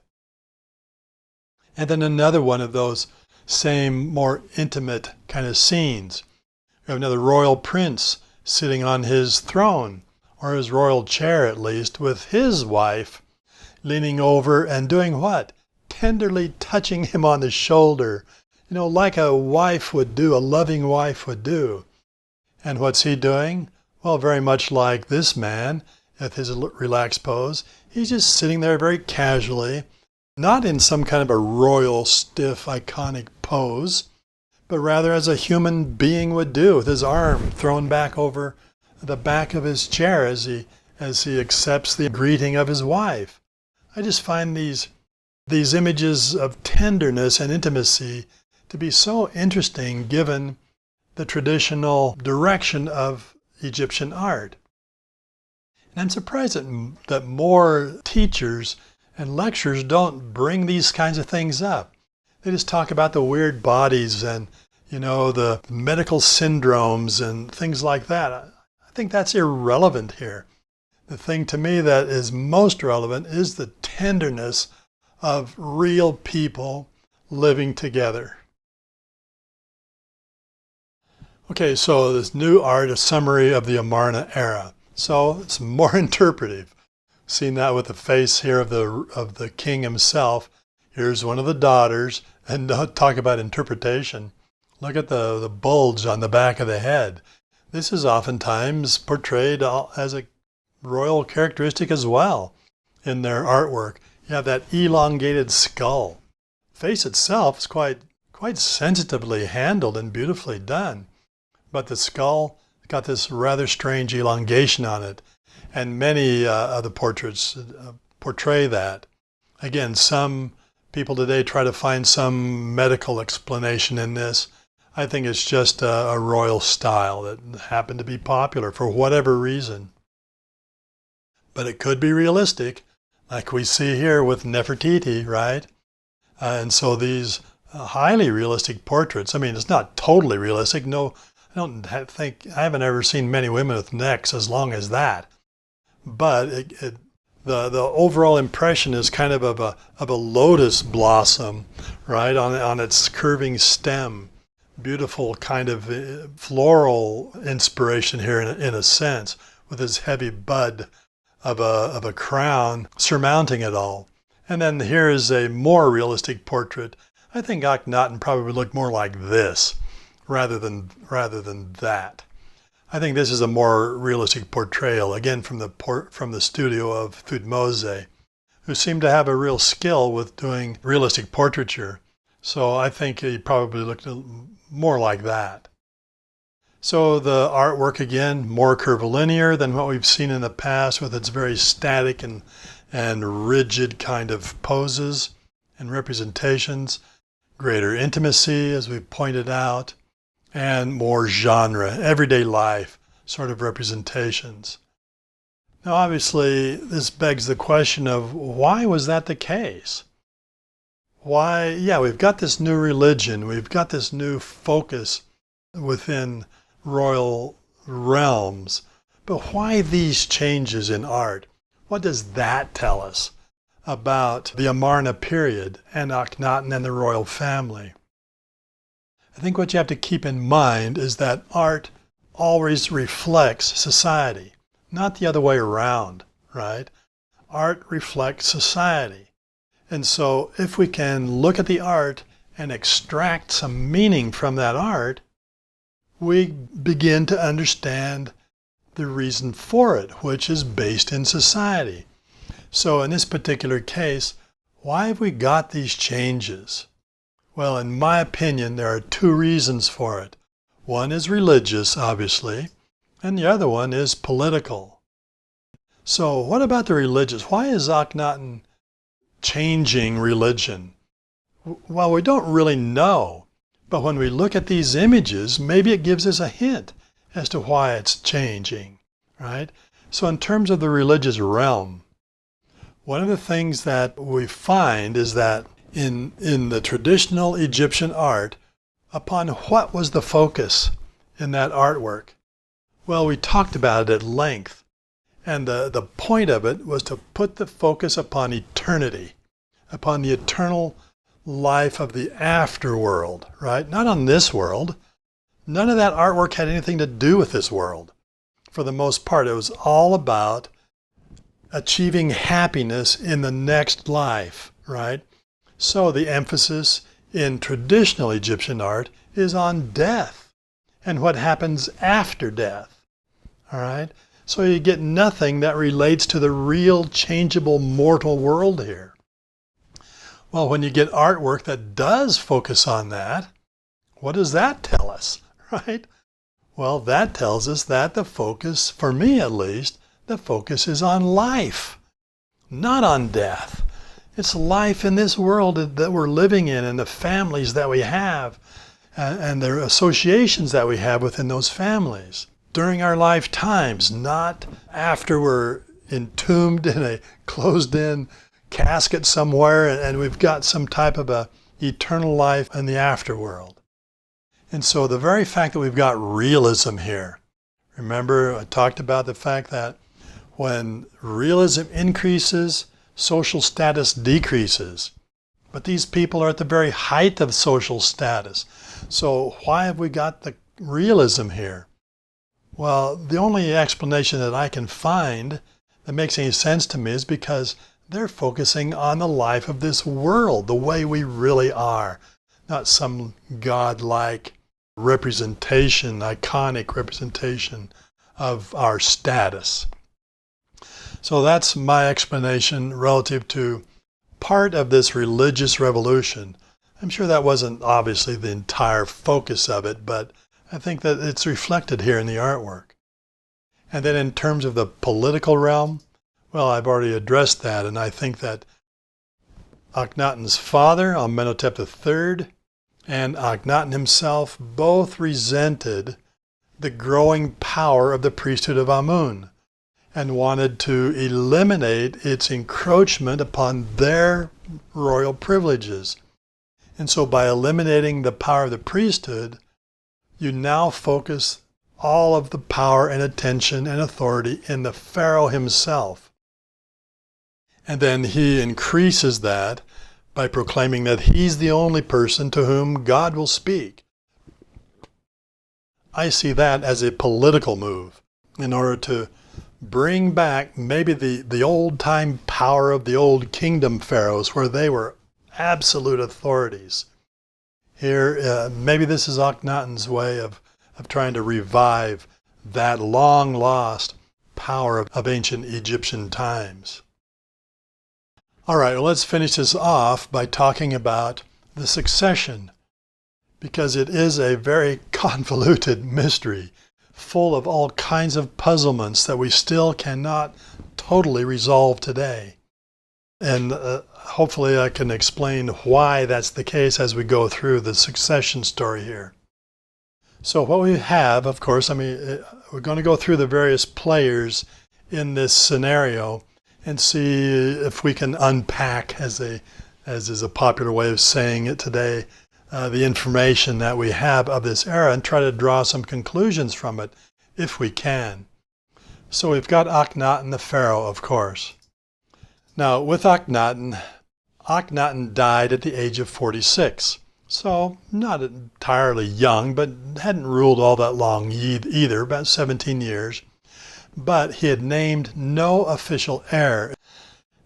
And then another one of those same more intimate kind of scenes. We have another royal prince sitting on his throne, or his royal chair at least, with his wife leaning over and doing what? Tenderly touching him on the shoulder, like a wife would do, a loving wife would do. And what's he doing? Well, very much like this man with his relaxed pose. He's just sitting there very casually, not in some kind of a royal, stiff, iconic pose, but rather as a human being would do, with his arm thrown back over the back of his chair as he accepts the greeting of his wife. I just find these images of tenderness and intimacy to be so interesting given the traditional direction of Egyptian art. And I'm surprised that more teachers and lecturers don't bring these kinds of things up. They just talk about the weird bodies and, the medical syndromes and things like that. I think that's irrelevant here. The thing to me that is most relevant is the tenderness of real people living together. Okay, so this new art, a summary of the Amarna era. So it's more interpretive. Seen that with the face here of the king himself. Here's one of the daughters, and don't talk about interpretation. Look at the bulge on the back of the head. This is oftentimes portrayed as a royal characteristic as well in their artwork. You have that elongated skull. Face itself is quite sensitively handled and beautifully done, but the skull got this rather strange elongation on it, and many of the portraits portray that. Again, some people today try to find some medical explanation in this. I think it's just a royal style that happened to be popular for whatever reason. But it could be realistic, like we see here with Nefertiti, right? And so these highly realistic portraits, I mean, it's not totally realistic. No, I haven't ever seen many women with necks as long as that. But the overall impression is kind of a lotus blossom, right, on its curving stem. Beautiful kind of floral inspiration here in a sense, with this heavy bud of a crown surmounting it all. And then here is a more realistic portrait. I think Akhnaten probably looked more like this rather than that. I think this is a more realistic portrayal, again from the studio of Thutmose, who seemed to have a real skill with doing realistic portraiture. So I think he probably looked more like that. So the artwork, again, more curvilinear than what we've seen in the past, with its very static and rigid kind of poses and representations, greater intimacy, as we've pointed out, and more genre, everyday life sort of representations. Now, obviously, this begs the question of why was that the case? Why, yeah, we've got this new religion, we've got this new focus within royal realms, but why these changes in art? What does that tell us about the Amarna period and Akhnaten and the royal family? I think what you have to keep in mind is that art always reflects society, not the other way around, right? Art reflects society. And so if we can look at the art and extract some meaning from that art, we begin to understand the reason for it, which is based in society. So in this particular case, why have we got these changes? Well, in my opinion, there are two reasons for it. One is religious, obviously, and the other one is political. So what about the religious? Why is Akhnaten changing religion? Well, we don't really know, but when we look at these images, maybe it gives us a hint as to why it's changing, right? So in terms of the religious realm, one of the things that we find is that in the traditional Egyptian art, upon what was the focus in that artwork? Well, we talked about it at length. And the point of it was to put the focus upon eternity, upon the eternal life of the afterworld, right? Not on this world. None of that artwork had anything to do with this world. For the most part, it was all about achieving happiness in the next life, right? So the emphasis in traditional Egyptian art is on death and what happens after death, all right? So you get nothing that relates to the real changeable mortal world here. Well, when you get artwork that does focus on that, what does that tell us, right? Well, that tells us that the focus, for me at least, the focus is on life, not on death. It's life in this world that we're living in and the families that we have and the associations that we have within those families during our lifetimes, not after we're entombed in a closed-in casket somewhere and we've got some type of a eternal life in the afterworld. And so the very fact that we've got realism here, remember I talked about the fact that when realism increases, social status decreases. But these people are at the very height of social status. So why have we got the realism here? Well, the only explanation that I can find that makes any sense to me is because they're focusing on the life of this world, the way we really are, not some godlike representation, iconic representation of our status. So that's my explanation relative to part of this religious revolution. I'm sure that wasn't obviously the entire focus of it, but I think that it's reflected here in the artwork. And then in terms of the political realm, well, I've already addressed that, and I think that Akhnaten's father, Amenhotep III, and Akhnaten himself both resented the growing power of the priesthood of Amun and wanted to eliminate its encroachment upon their royal privileges. And so by eliminating the power of the priesthood, you now focus all of the power and attention and authority in the pharaoh himself. And then he increases that by proclaiming that he's the only person to whom God will speak. I see that as a political move in order to bring back maybe the old-time power of the old kingdom pharaohs where they were absolute authorities. Here, maybe this is Akhnaten's way of trying to revive that long-lost power of ancient Egyptian times. All right, well, let's finish this off by talking about the succession, because it is a very convoluted mystery, full of all kinds of puzzlements that we still cannot totally resolve today. And hopefully I can explain why that's the case as we go through the succession story here. So what we have, of course, we're going to go through the various players in this scenario and see if we can unpack, as is a popular way of saying it today, the information that we have of this era and try to draw some conclusions from it if we can. So we've got Akhnaten the pharaoh, of course. Now with Akhnaten died at the age of 46. So not entirely young, but hadn't ruled all that long either, about 17 years. But he had named no official heir.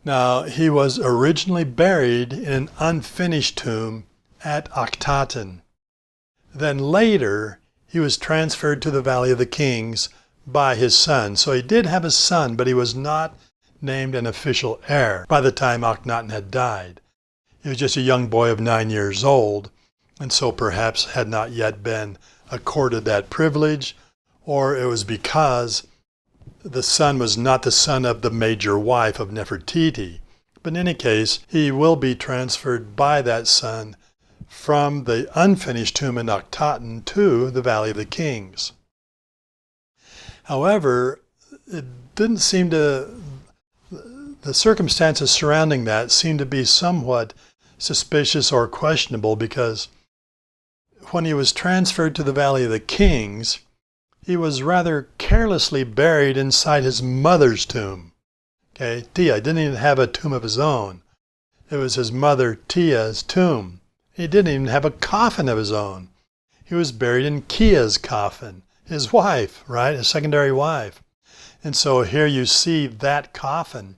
Now he was originally buried in an unfinished tomb at Akhnaten. Then later he was transferred to the Valley of the Kings by his son. So he did have a son, but he was not named an official heir by the time Akhnaten had died. He was just a young boy of 9 years old, and so perhaps had not yet been accorded that privilege, or it was because the son was not the son of the major wife of Nefertiti. But in any case, he will be transferred by that son from the unfinished tomb in Akhnaten to the Valley of the Kings. However, it didn't seem to, the circumstances surrounding that seemed to be somewhat suspicious or questionable, because when he was transferred to the Valley of the Kings, he was rather carelessly buried inside his mother's tomb. Okay, Tia didn't even have a tomb of his own. It was his mother Tia's tomb. He didn't even have a coffin of his own. He was buried in Kia's coffin, his wife, right, his secondary wife. And so here you see that coffin,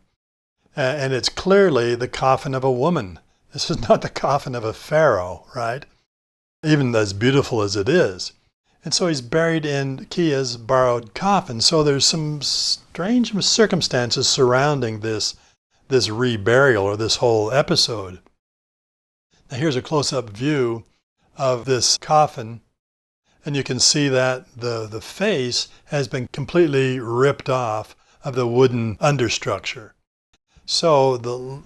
and it's clearly the coffin of a woman. This is not the coffin of a pharaoh, right? Even as beautiful as it is. And so he's buried in Kia's borrowed coffin. So there's some strange circumstances surrounding this reburial or this whole episode. Now here's a close-up view of this coffin, and you can see that the face has been completely ripped off of the wooden understructure. So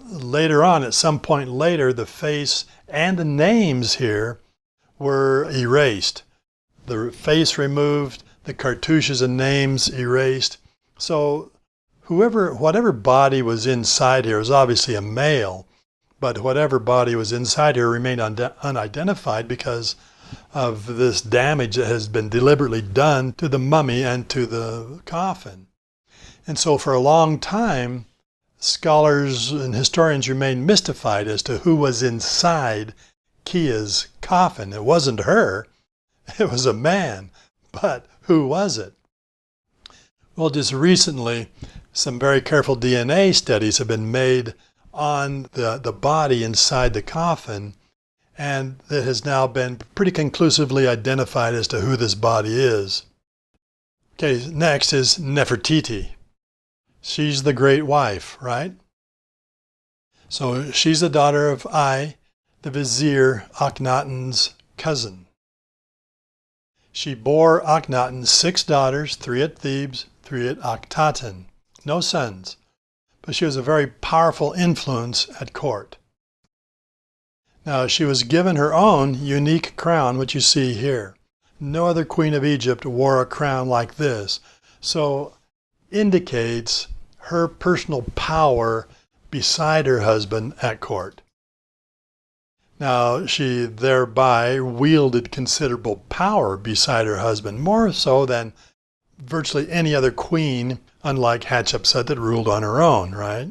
later on, at some point later, the face and the names here were erased. The face removed, the cartouches and names erased. So whatever body was inside here is obviously a male, but whatever body was inside here remained unidentified because of this damage that has been deliberately done to the mummy and to the coffin. And so for a long time, scholars and historians remain mystified as to who was inside Kia's coffin. It wasn't her, it was a man, but who was it? Well, just recently, some very careful DNA studies have been made on the body inside the coffin, and it has now been pretty conclusively identified as to who this body is. Okay, next is Nefertiti. She's the great wife, right? So she's the daughter of Ai, the vizier, Akhnaten's cousin. She bore Akhnaten 6 daughters, 3 at Thebes, 3 at Akhnaten. No sons, but she was a very powerful influence at court. Now, she was given her own unique crown, which you see here. No other queen of Egypt wore a crown like this, so indicates her personal power beside her husband at court. Now, she thereby wielded considerable power beside her husband, more so than virtually any other queen, unlike Hatshepsut that ruled on her own, right?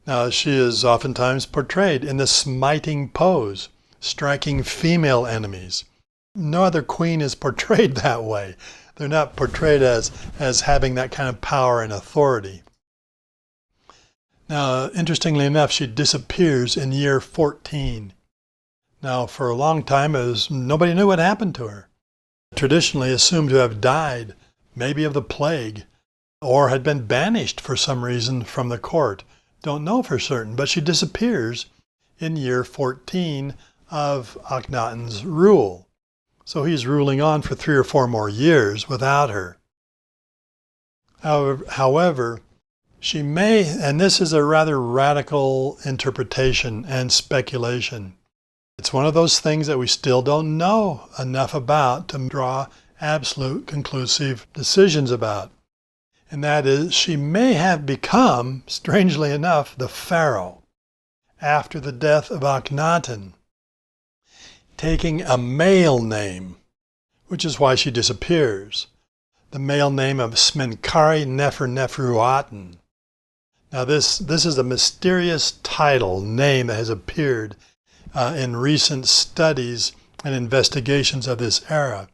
Now, she is oftentimes portrayed in the smiting pose, striking female enemies. No other queen is portrayed that way. They're not portrayed as having that kind of power and authority. Now, interestingly enough, she disappears in year 14. Now, for a long time, nobody knew what happened to her. Traditionally assumed to have died, maybe of the plague, or had been banished for some reason from the court. Don't know for certain, but she disappears in year 14 of Akhenaten's rule. So he's ruling on for 3 or 4 more years without her. However, she may, and this is a rather radical interpretation and speculation. It's one of those things that we still don't know enough about to draw absolute conclusive decisions about. And that is, she may have become, strangely enough, the pharaoh after the death of Akhnaten, taking a male name, which is why she disappears, the male name of Smenkari Neferuaten. Now this is a mysterious title, name that has appeared in recent studies and investigations of this era,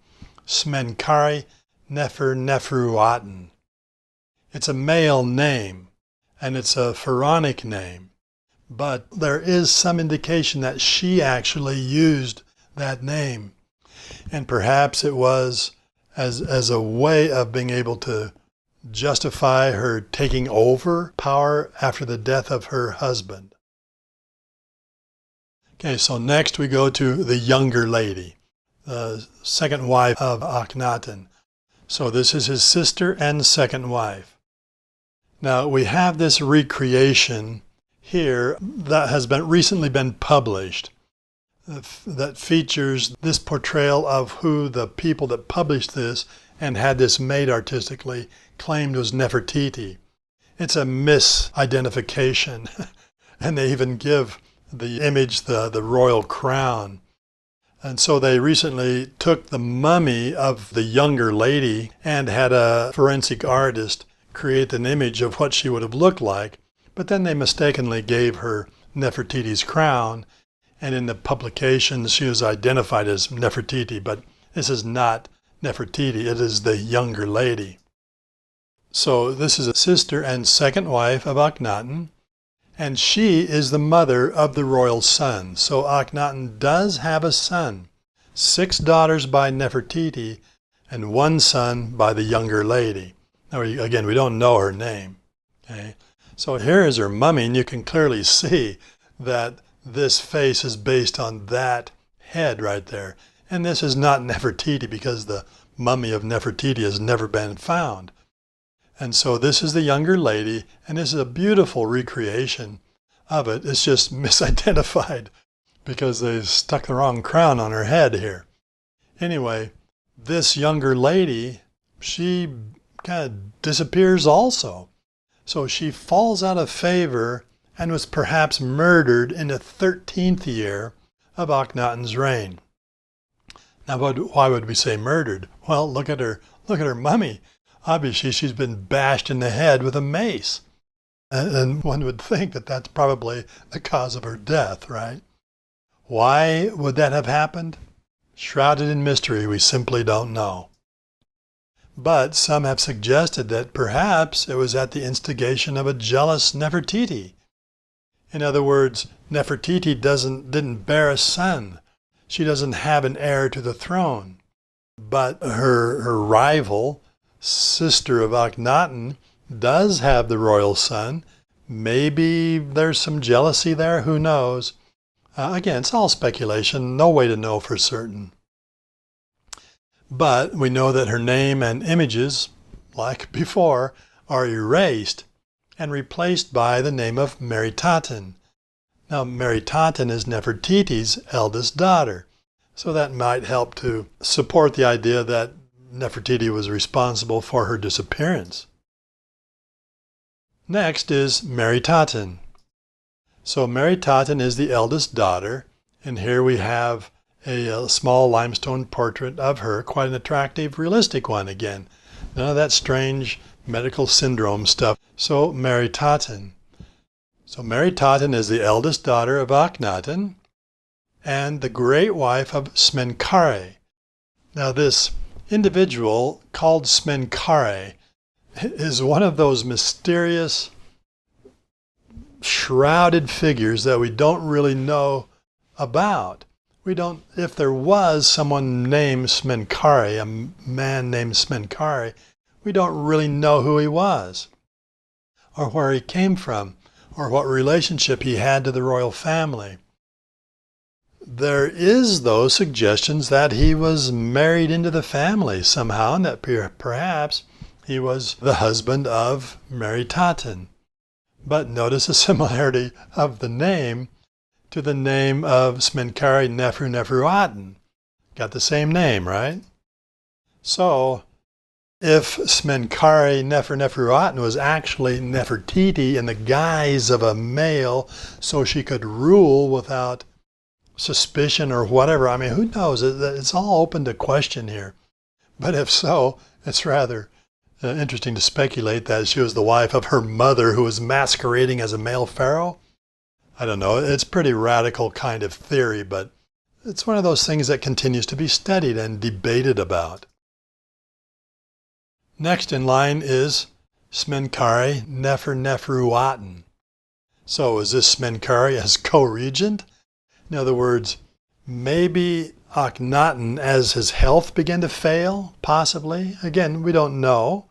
Smenkari Neferuaten. It's a male name, and it's a pharaonic name, but there is some indication that she actually used that name. And perhaps it was as a way of being able to justify her taking over power after the death of her husband. Okay, so next we go to the younger lady, the second wife of Akhnaten. So this is his sister and second wife. Now we have this recreation here that has recently been published that features this portrayal of who the people that published this and had this made artistically claimed was Nefertiti. It's a misidentification, and they even give the image the royal crown. And so they recently took the mummy of the younger lady and had a forensic artist create an image of what she would have looked like, but then they mistakenly gave her Nefertiti's crown, and in the publications she was identified as Nefertiti, but this is not Nefertiti, it is the younger lady. So this is a sister and second wife of Akhnaten, and she is the mother of the royal son. So Akhnaten does have a son, 6 daughters by Nefertiti, and 1 son by the younger lady. Now again, we don't know her name. Okay? So here is her mummy, and you can clearly see that this face is based on that head right there. And this is not Nefertiti because the mummy of Nefertiti has never been found. And so this is the younger lady, and this is a beautiful recreation of it. It's just misidentified because they stuck the wrong crown on her head here. Anyway, this younger lady, she kind of disappears also. So she falls out of favor and was perhaps murdered in the 13th year of Akhnaten's reign. Now, why would we say murdered? Well, look at her mummy. Obviously, she's been bashed in the head with a mace. And one would think that that's probably the cause of her death, right? Why would that have happened? Shrouded in mystery, we simply don't know. But some have suggested that perhaps it was at the instigation of a jealous Nefertiti. In other words, Nefertiti didn't bear a son. She doesn't have an heir to the throne. But her rival, sister of Akhnaten, does have the royal son. Maybe there's some jealousy there, who knows? Again, it's all speculation, no way to know for certain. But we know that her name and images, like before, are erased and replaced by the name of Akhnaten. Now, Akhnaten is Nefertiti's eldest daughter, so that might help to support the idea that Nefertiti was responsible for her disappearance. Next is Akhnaten. So Akhnaten is the eldest daughter, and here we have a small limestone portrait of her, quite an attractive, realistic one again. None of that strange medical syndrome stuff. So Akhnaten. So Akhnaten is the eldest daughter of Akhnaten and the great wife of Smenkhare. Now this individual called Smenkhare is one of those mysterious shrouded figures that we don't really know about. If there was someone named Smenkhare, a man named Smenkhare, we don't really know who he was, or where he came from, or what relationship he had to the royal family. There is, though, suggestions that he was married into the family somehow, and that perhaps he was the husband of Akhnaten. But notice the similarity of the name to the name of Smenkhare Neferuaten. Got the same name, right? So, if Smenkhare Neferuaten was actually Nefertiti in the guise of a male so she could rule without suspicion or whatever, I mean, who knows? It's all open to question here. But if so, it's rather interesting to speculate that she was the wife of her mother who was masquerading as a male pharaoh. I don't know. It's a pretty radical kind of theory, but it's one of those things that continues to be studied and debated about. Next in line is Smenkhare Neferuaten. So is this Smenkhare as co-regent? In other words, maybe Akhnaten, as his health began to fail, possibly. Again, we don't know.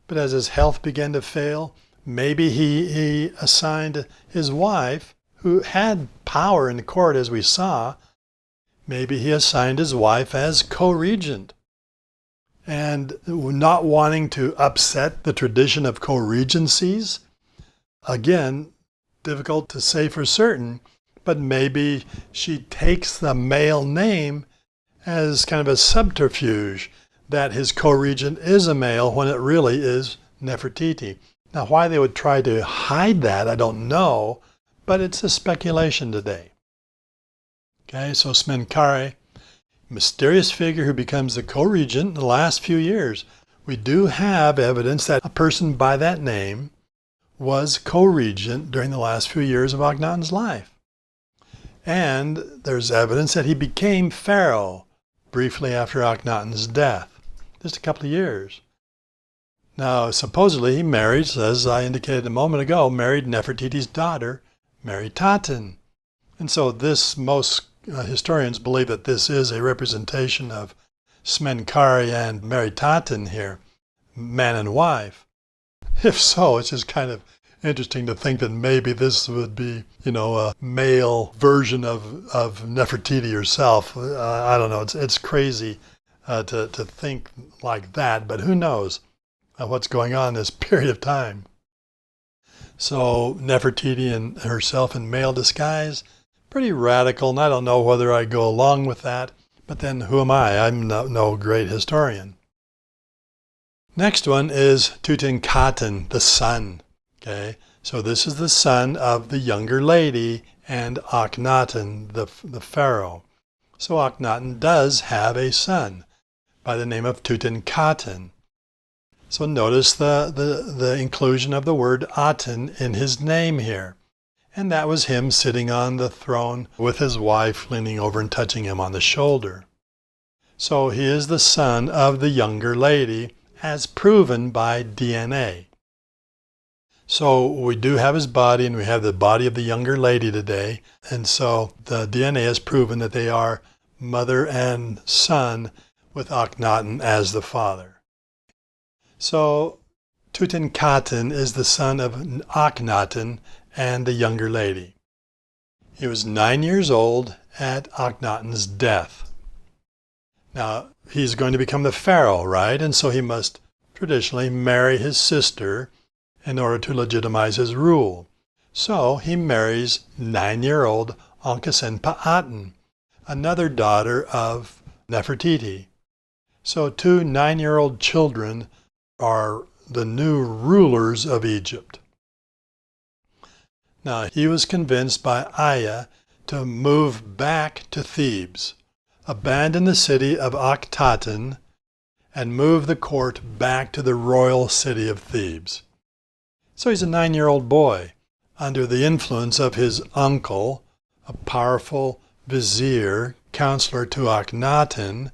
But as his health began to fail, maybe he assigned his wife, who had power in the court as we saw, maybe he assigned his wife as co-regent. And not wanting to upset the tradition of co-regencies, again, difficult to say for certain, but maybe she takes the male name as kind of a subterfuge that his co-regent is a male when it really is Nefertiti. Now, why they would try to hide that, I don't know, but it's a speculation today. Okay, so Smenkhare, mysterious figure who becomes the co-regent in the last few years. We do have evidence that a person by that name was co-regent during the last few years of Akhnaten's life. And there's evidence that he became pharaoh briefly after Akhnaten's death, just a couple of years. Now, supposedly he married, as I indicated a moment ago, married Nefertiti's daughter, Akhnaten. And so most historians believe that this is a representation of Smenkhare and Akhnaten here, man and wife. If so, it's just kind of interesting to think that maybe this would be, a male version of Nefertiti herself. I don't know. It's crazy to think like that, but who knows what's going on in this period of time. So Nefertiti and herself in male disguise, pretty radical, and I don't know whether I go along with that, but then who am I? I'm no great historian. Next one is Tutankhaten, the son. Okay, so this is the son of the younger lady and Akhnaten, the pharaoh. So Akhnaten does have a son by the name of Tutankhaten. So notice the inclusion of the word Aten in his name here. And that was him sitting on the throne with his wife leaning over and touching him on the shoulder. So he is the son of the younger lady, as proven by DNA. So we do have his body, and we have the body of the younger lady today. And so the DNA has proven that they are mother and son, with Akhnaten as the father. So Tutankhaten is the son of Akhnaten and the younger lady. He was 9 years old at Akhnaten's death. Now, he's going to become the pharaoh, right? And so he must traditionally marry his sister in order to legitimize his rule. So he marries 9-year-old Ankhesenpa'aten, another daughter of Nefertiti. So 2 9-year-old children are the new rulers of Egypt. Now, he was convinced by Aya to move back to Thebes, abandon the city of Akhnaten, and move the court back to the royal city of Thebes. So he's a 9-year-old boy under the influence of his uncle, a powerful vizier, counselor to Akhnaten,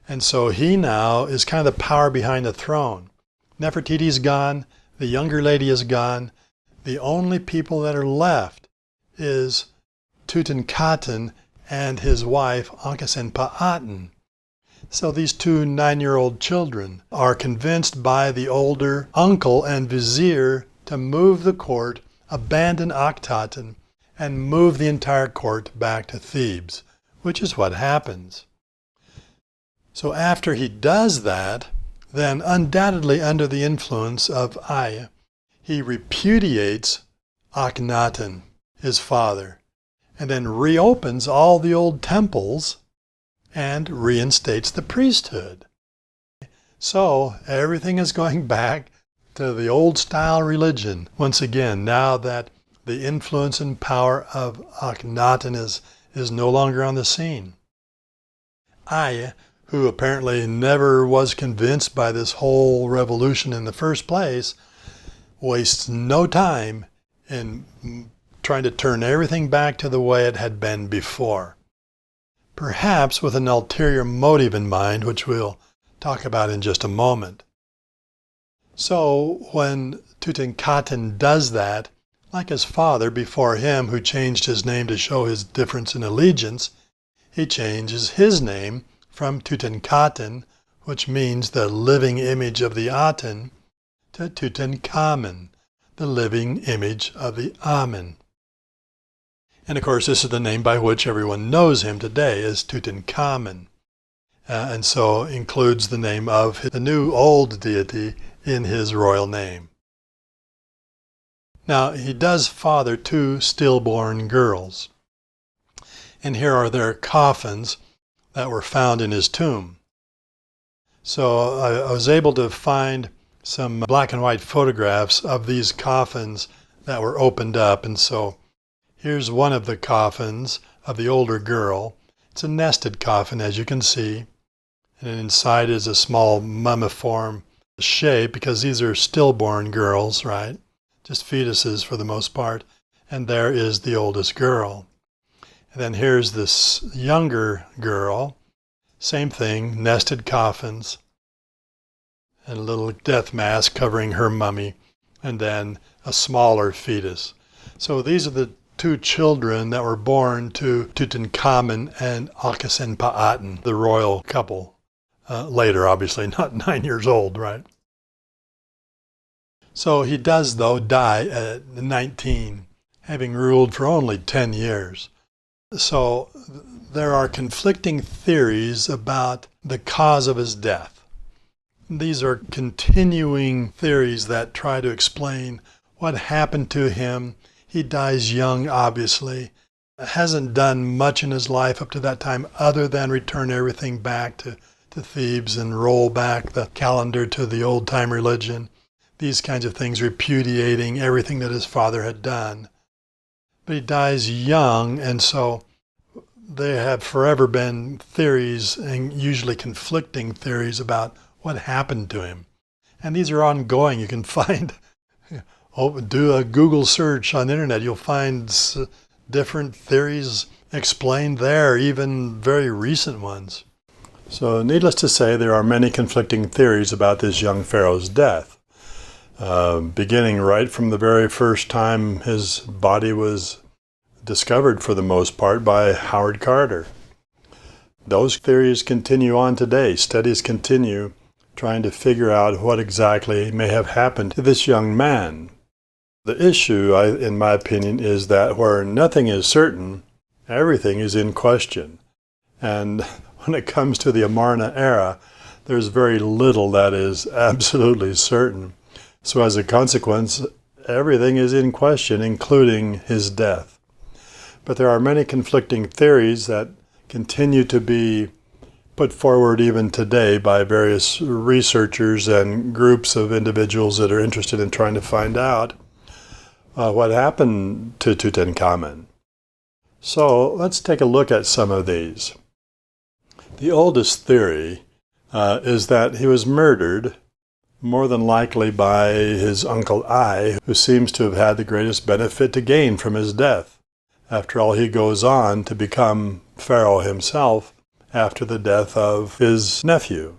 and so he now is kind of the power behind the throne. Nefertiti's gone, the younger lady is gone. The only people that are left is Tutankhaten and his wife Ankhesenpa'aten. So these 2 9-year-old children are convinced by the older uncle and vizier to move the court, abandon Akhnaten, and move the entire court back to Thebes, which is what happens. So after he does that, then undoubtedly under the influence of Aya, he repudiates Akhnaten, his father, and then reopens all the old temples and reinstates the priesthood. So everything is going back to the old style religion. Once again, now that the influence and power of Akhnaten is no longer on the scene. Aya, who apparently never was convinced by this whole revolution in the first place, wastes no time in trying to turn everything back to the way it had been before. Perhaps with an ulterior motive in mind, which we'll talk about in just a moment. So when Tutankhaten does that, like his father before him, who changed his name to show his difference in allegiance, he changes his name from Tutankhaten, which means the living image of the Aten, to Tutankhamen, the living image of the Amen. And of course, this is the name by which everyone knows him today as Tutankhamen, and so includes the name of the new old deity in his royal name. Now, he does father 2 stillborn girls, and here are their coffins that were found in his tomb. So I was able to find some black and white photographs of these coffins that were opened up, and so here's one of the coffins of the older girl. It's a nested coffin, as you can see, and inside is a small mummiform shape, because these are stillborn girls, right? Just fetuses for the most part, and there is the oldest girl. And then here's this younger girl, same thing, nested coffins, and a little death mask covering her mummy, and then a smaller fetus. So these are the 2 children that were born to Tutankhamen and Ankhesenpa'aten, the royal couple. Later, obviously, not 9 years old, right? So he does, though, die at 19, having ruled for only 10 years. So there are conflicting theories about the cause of his death. These are continuing theories that try to explain what happened to him. He dies young, obviously. Hasn't done much in his life up to that time other than return everything back to Thebes and roll back the calendar to the old-time religion. These kinds of things, repudiating everything that his father had done. But he dies young, and so there have forever been theories, and usually conflicting theories, about what happened to him. And these are ongoing. You can find, do a Google search on the internet, you'll find different theories explained there, even very recent ones. So needless to say, there are many conflicting theories about this young pharaoh's death, beginning right from the very first time his body was discovered, for the most part, by Howard Carter. Those theories continue on today. Studies continue trying to figure out what exactly may have happened to this young man. The issue, in my opinion, is that where nothing is certain, everything is in question. And when it comes to the Amarna era, there's very little that is absolutely certain. So as a consequence, everything is in question, including his death. But there are many conflicting theories that continue to be put forward even today by various researchers and groups of individuals that are interested in trying to find out what happened to Tutankhamun. So let's take a look at some of these. The oldest theory is that he was murdered, more than likely by his uncle Ai, who seems to have had the greatest benefit to gain from his death. After all, he goes on to become pharaoh himself after the death of his nephew.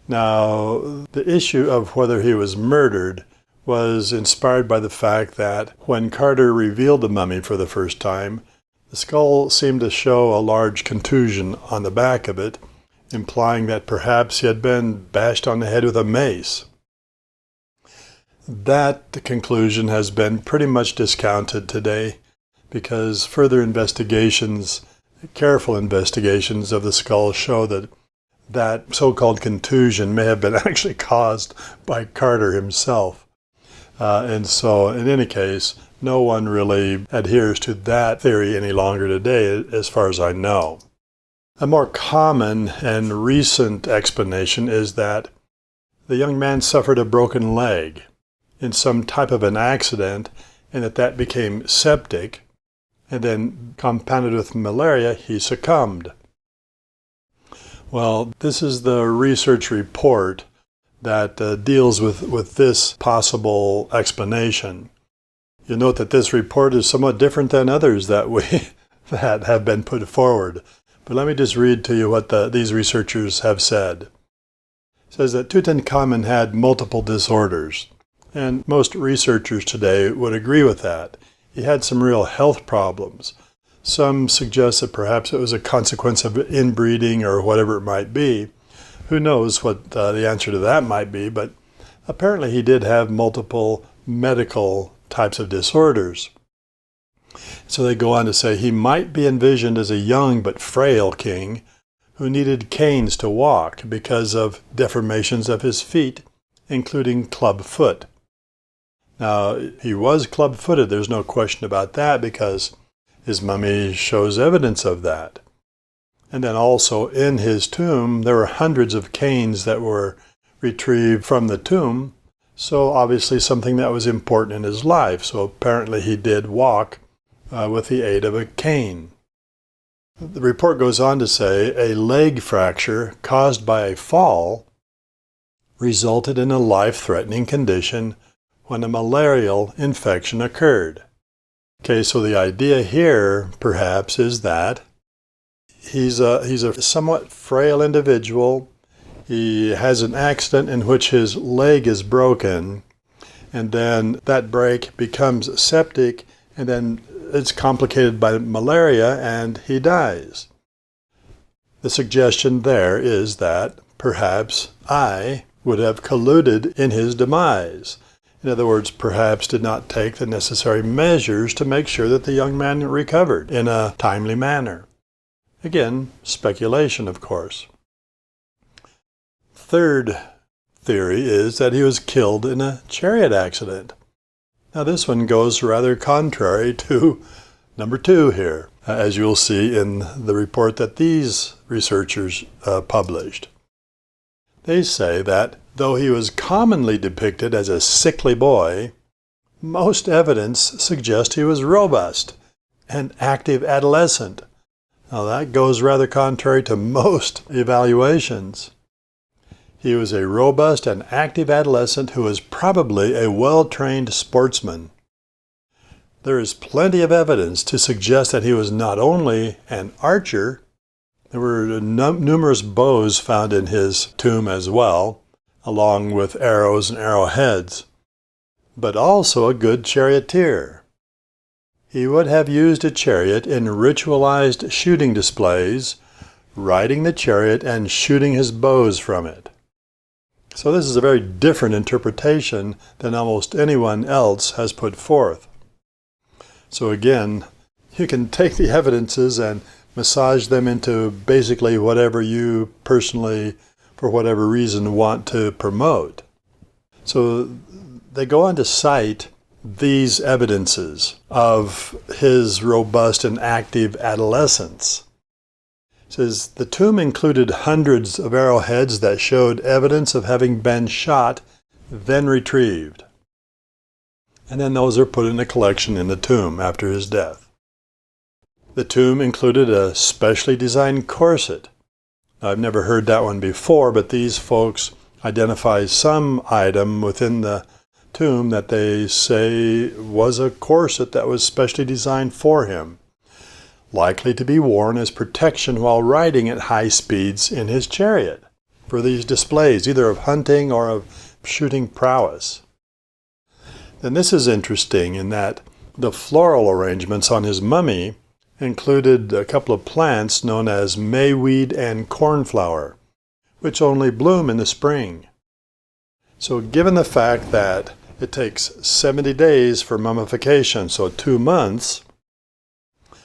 Now, the issue of whether he was murdered was inspired by the fact that when Carter revealed the mummy for the first time, the skull seemed to show a large contusion on the back of it, implying that perhaps he had been bashed on the head with a mace. That conclusion has been pretty much discounted today because further investigations, careful investigations of the skull show that that so-called contusion may have been actually caused by Carter himself. And so, in any case, no one really adheres to that theory any longer today, as far as I know. A more common and recent explanation is that the young man suffered a broken leg in some type of an accident, and that became septic, and then compounded with malaria, he succumbed. Well, this is the research report that deals with this possible explanation. You'll note that this report is somewhat different than others that have been put forward. But let me just read to you what these researchers have said. It says that Tutankhamun had multiple disorders, and most researchers today would agree with that. He had some real health problems. Some suggest that perhaps it was a consequence of inbreeding or whatever it might be. Who knows what the answer to that might be, but apparently he did have multiple medical types of disorders. So they go on to say he might be envisioned as a young but frail king who needed canes to walk because of deformations of his feet, including club foot. Now, he was club-footed, there's no question about that, because his mummy shows evidence of that. And then also in his tomb, there were hundreds of canes that were retrieved from the tomb, so obviously something that was important in his life. So apparently he did walk with the aid of a cane. The report goes on to say a leg fracture caused by a fall resulted in a life-threatening condition when a malarial infection occurred. Okay, so the idea here, perhaps, is that he's a somewhat frail individual. He has an accident in which his leg is broken, and then that break becomes septic, and then it's complicated by malaria, and he dies. The suggestion there is that perhaps I would have colluded in his demise. In other words, perhaps did not take the necessary measures to make sure that the young man recovered in a timely manner. Again, speculation, of course. Third theory is that he was killed in a chariot accident. Now this one goes rather contrary to number 2 here, as you'll see in the report that these researchers published. They say that though he was commonly depicted as a sickly boy, most evidence suggests he was robust and active adolescent. Now that goes rather contrary to most evaluations. He was a robust and active adolescent who was probably a well-trained sportsman. There is plenty of evidence to suggest that he was not only an archer. There were numerous bows found in his tomb as well, along with arrows and arrowheads, but also a good charioteer. He would have used a chariot in ritualized shooting displays, riding the chariot and shooting his bows from it. So this is a very different interpretation than almost anyone else has put forth. So again, you can take the evidences and massage them into basically whatever you personally, for whatever reason, want to promote. So they go on to cite these evidences of his robust and active adolescence. It says, the tomb included hundreds of arrowheads that showed evidence of having been shot, then retrieved. And then those are put in a collection in the tomb after his death. The tomb included a specially designed corset. Now, I've never heard that one before, but these folks identify some item within the tomb that they say was a corset that was specially designed for him, likely to be worn as protection while riding at high speeds in his chariot for these displays, either of hunting or of shooting prowess. Then this is interesting in that the floral arrangements on his mummy included a couple of plants known as mayweed and cornflower, which only bloom in the spring. So given the fact that it takes 70 days for mummification, so 2 months,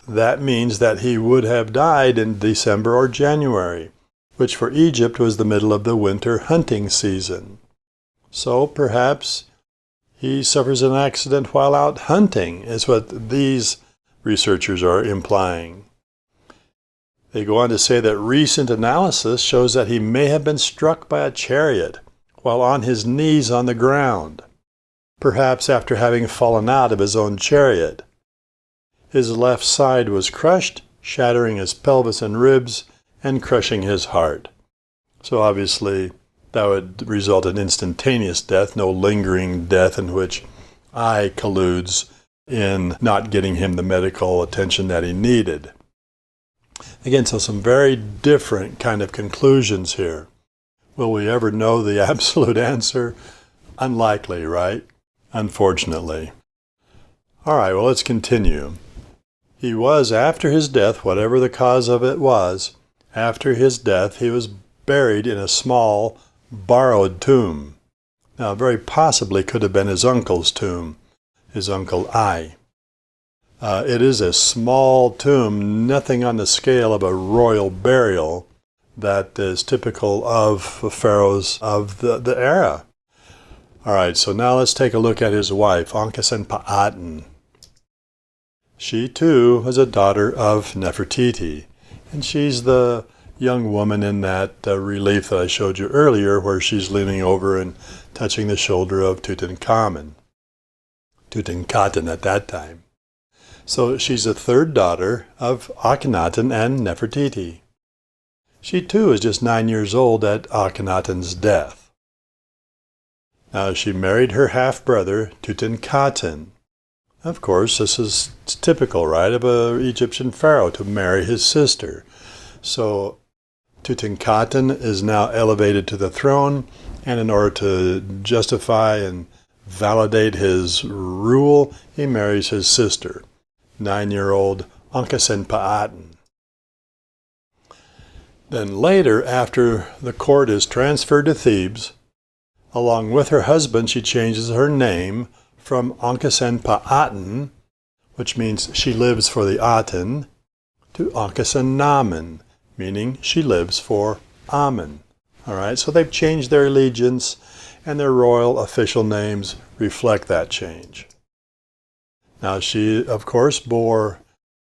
that means that he would have died in December or January, which for Egypt was the middle of the winter hunting season. So perhaps he suffers an accident while out hunting, is what these researchers are implying. They go on to say that recent analysis shows that he may have been struck by a chariot while on his knees on the ground, perhaps after having fallen out of his own chariot. His left side was crushed, shattering his pelvis and ribs and crushing his heart. So obviously that would result in instantaneous death, no lingering death in which eye colludes in not getting him the medical attention that he needed. Again, so some very different kind of conclusions here. Will we ever know the absolute answer? Unlikely, right? Unfortunately. All right, well, let's continue. He was, after his death, whatever the cause of it was, after his death, he was buried in a small, borrowed tomb. Now, very possibly could have been his uncle's tomb, his uncle Ai. It is a small tomb, nothing on the scale of a royal burial that is typical of pharaohs of the era. All right, so now let's take a look at his wife, Akhnaten. She too was a daughter of Nefertiti, and she's the young woman in that relief that I showed you earlier where she's leaning over and touching the shoulder of Tutankhaten at that time. So she's the third daughter of Akhnaten and Nefertiti. She too is just 9 years old at Akhenaten's death. Now she married her half-brother Tutankhaten. Of course, this is typical, right, of an Egyptian pharaoh to marry his sister. So Tutankhaten is now elevated to the throne, and in order to justify and validate his rule, he marries his sister, 9-year-old Akhnaten. Then later, after the court is transferred to Thebes, Along with her husband, she changes her name from Akhnaten, which means she lives for the Aten, to Akhnaten, meaning she lives for Amen. All right, so they've changed their allegiance, and their royal official names reflect that change. Now, she, of course, bore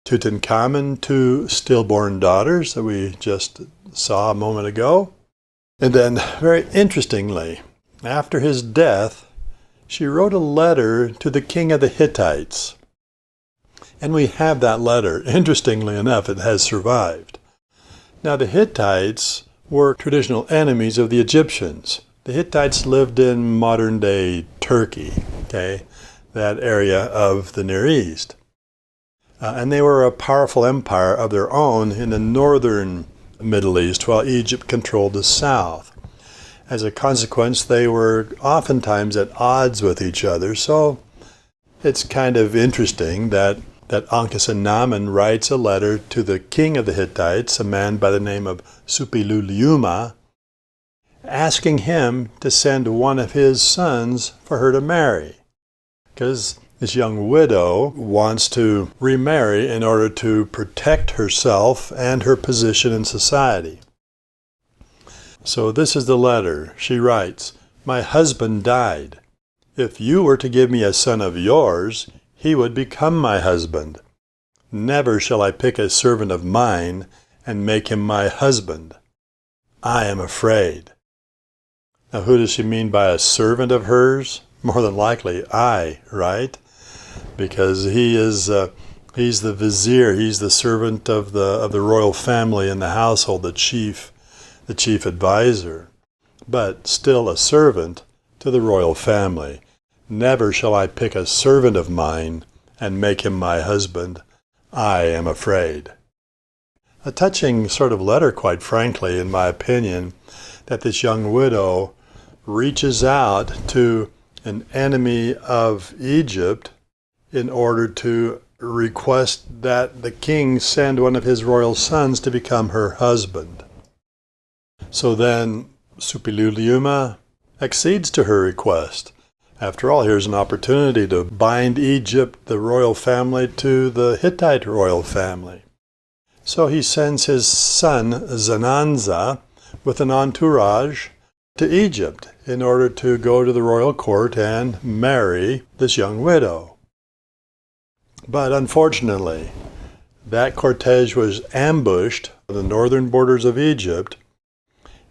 Tutankhamun two stillborn daughters that we just saw a moment ago. And then, very interestingly, after his death, she wrote a letter to the king of the Hittites. And we have that letter. Interestingly enough, it has survived. Now, the Hittites were traditional enemies of the Egyptians. The Hittites lived in modern-day Turkey, okay, that area of the Near East. And they were a powerful empire of their own in the northern Middle East, while Egypt controlled the south. As a consequence, they were oftentimes at odds with each other, so it's kind of interesting that Akhnaten writes a letter to the king of the Hittites, a man by the name of Suppiluliuma, asking him to send one of his sons for her to marry, because this young widow wants to remarry in order to protect herself and her position in society. So this is the letter. She writes, "My husband died. If you were to give me a son of yours, he would become my husband. Never shall I pick a servant of mine and make him my husband. I am afraid." Now, who does she mean by a servant of hers? More than likely, I, right? Because he's the vizier, he's the servant of the royal family in the household, the chief advisor, but still a servant to the royal family. Never shall I pick a servant of mine and make him my husband. I am afraid. A touching sort of letter, quite frankly, in my opinion, that this young widow reaches out to an enemy of Egypt in order to request that the king send one of his royal sons to become her husband. So then Suppiluliuma accedes to her request. After all, here's an opportunity to bind Egypt, the royal family, to the Hittite royal family. So he sends his son Zananza with an entourage to Egypt in order to go to the royal court and marry this young widow. But unfortunately, that cortege was ambushed on the northern borders of Egypt,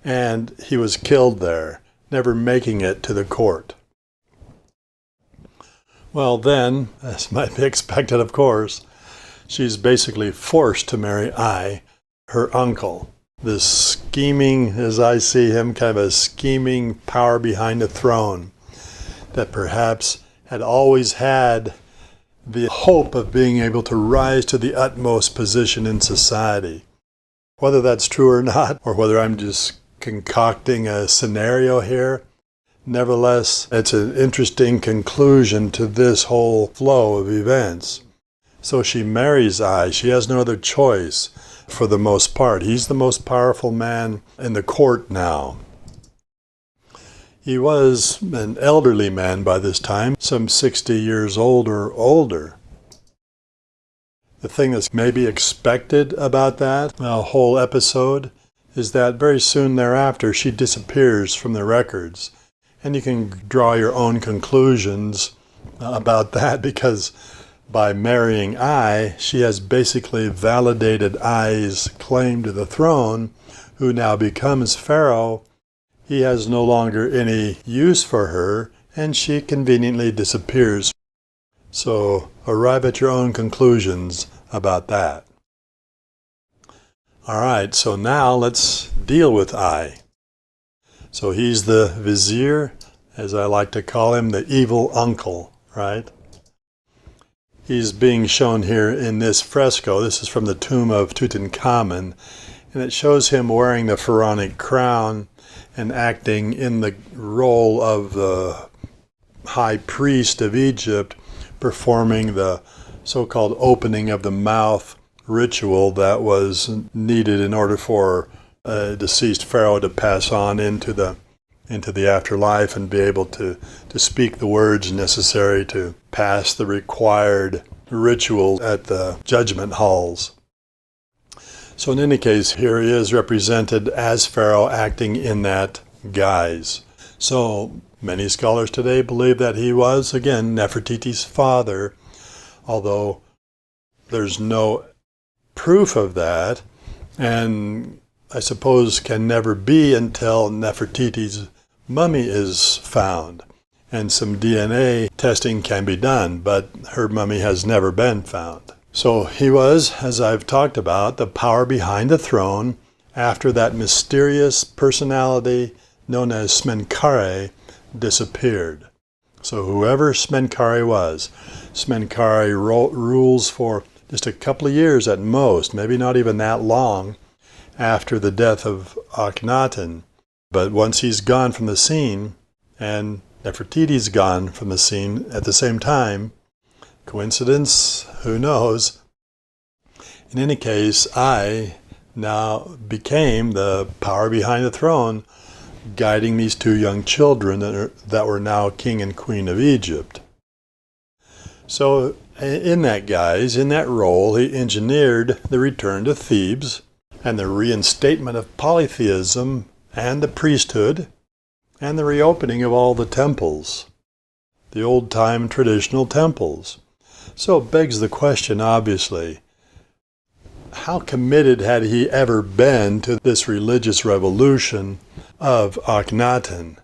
and he was killed there, never making it to the court. Well then, as might be expected of course, she's basically forced to marry her uncle. This scheming, as I see him, kind of a scheming power behind the throne that perhaps had always had the hope of being able to rise to the utmost position in society. Whether that's true or not, or whether I'm just concocting a scenario here, nevertheless, it's an interesting conclusion to this whole flow of events. So she marries She has no other choice for the most part. He's the most powerful man in the court now. He was an elderly man by this time, some 60 years old or older. The thing that's maybe expected about that whole episode is that very soon thereafter she disappears from the records. And you can draw your own conclusions about that, because by marrying she has basically validated I's claim to the throne, who now becomes pharaoh. He has no longer any use for her, and she conveniently disappears. So arrive at your own conclusions about that. All right, so now let's deal with So he's the vizier, as I like to call him, the evil uncle, right? He's being shown here in this fresco. This is from the tomb of Tutankhamun, and it shows him wearing the pharaonic crown and acting in the role of the high priest of Egypt, performing the so-called opening of the mouth ritual that was needed in order for a deceased pharaoh to pass on into the into the afterlife and be able to speak the words necessary to pass the required ritual at the judgment halls. So in any case, here he is represented as Pharaoh acting in that guise. So many scholars today believe that he was, again, Nefertiti's father, although there's no proof of that, and I suppose can never be until Nefertiti's mummy is found and some DNA testing can be done, but her mummy has never been found. So he was, as I've talked about, the power behind the throne after that mysterious personality known as Smenkhare disappeared. So whoever Smenkhare was, Smenkhare rules for just a couple of years at most, maybe not even that long, after the death of Akhnaten. But once he's gone from the scene, and Nefertiti's gone from the scene at the same time, coincidence? Who knows? In any case, I now became the power behind the throne, guiding these two young children that were now king and queen of Egypt. So in that guise, in that role, he engineered the return to Thebes and the reinstatement of polytheism and the priesthood and the reopening of all the temples, the old-time traditional temples. So it begs the question, obviously, how committed had he ever been to this religious revolution of Akhnaten?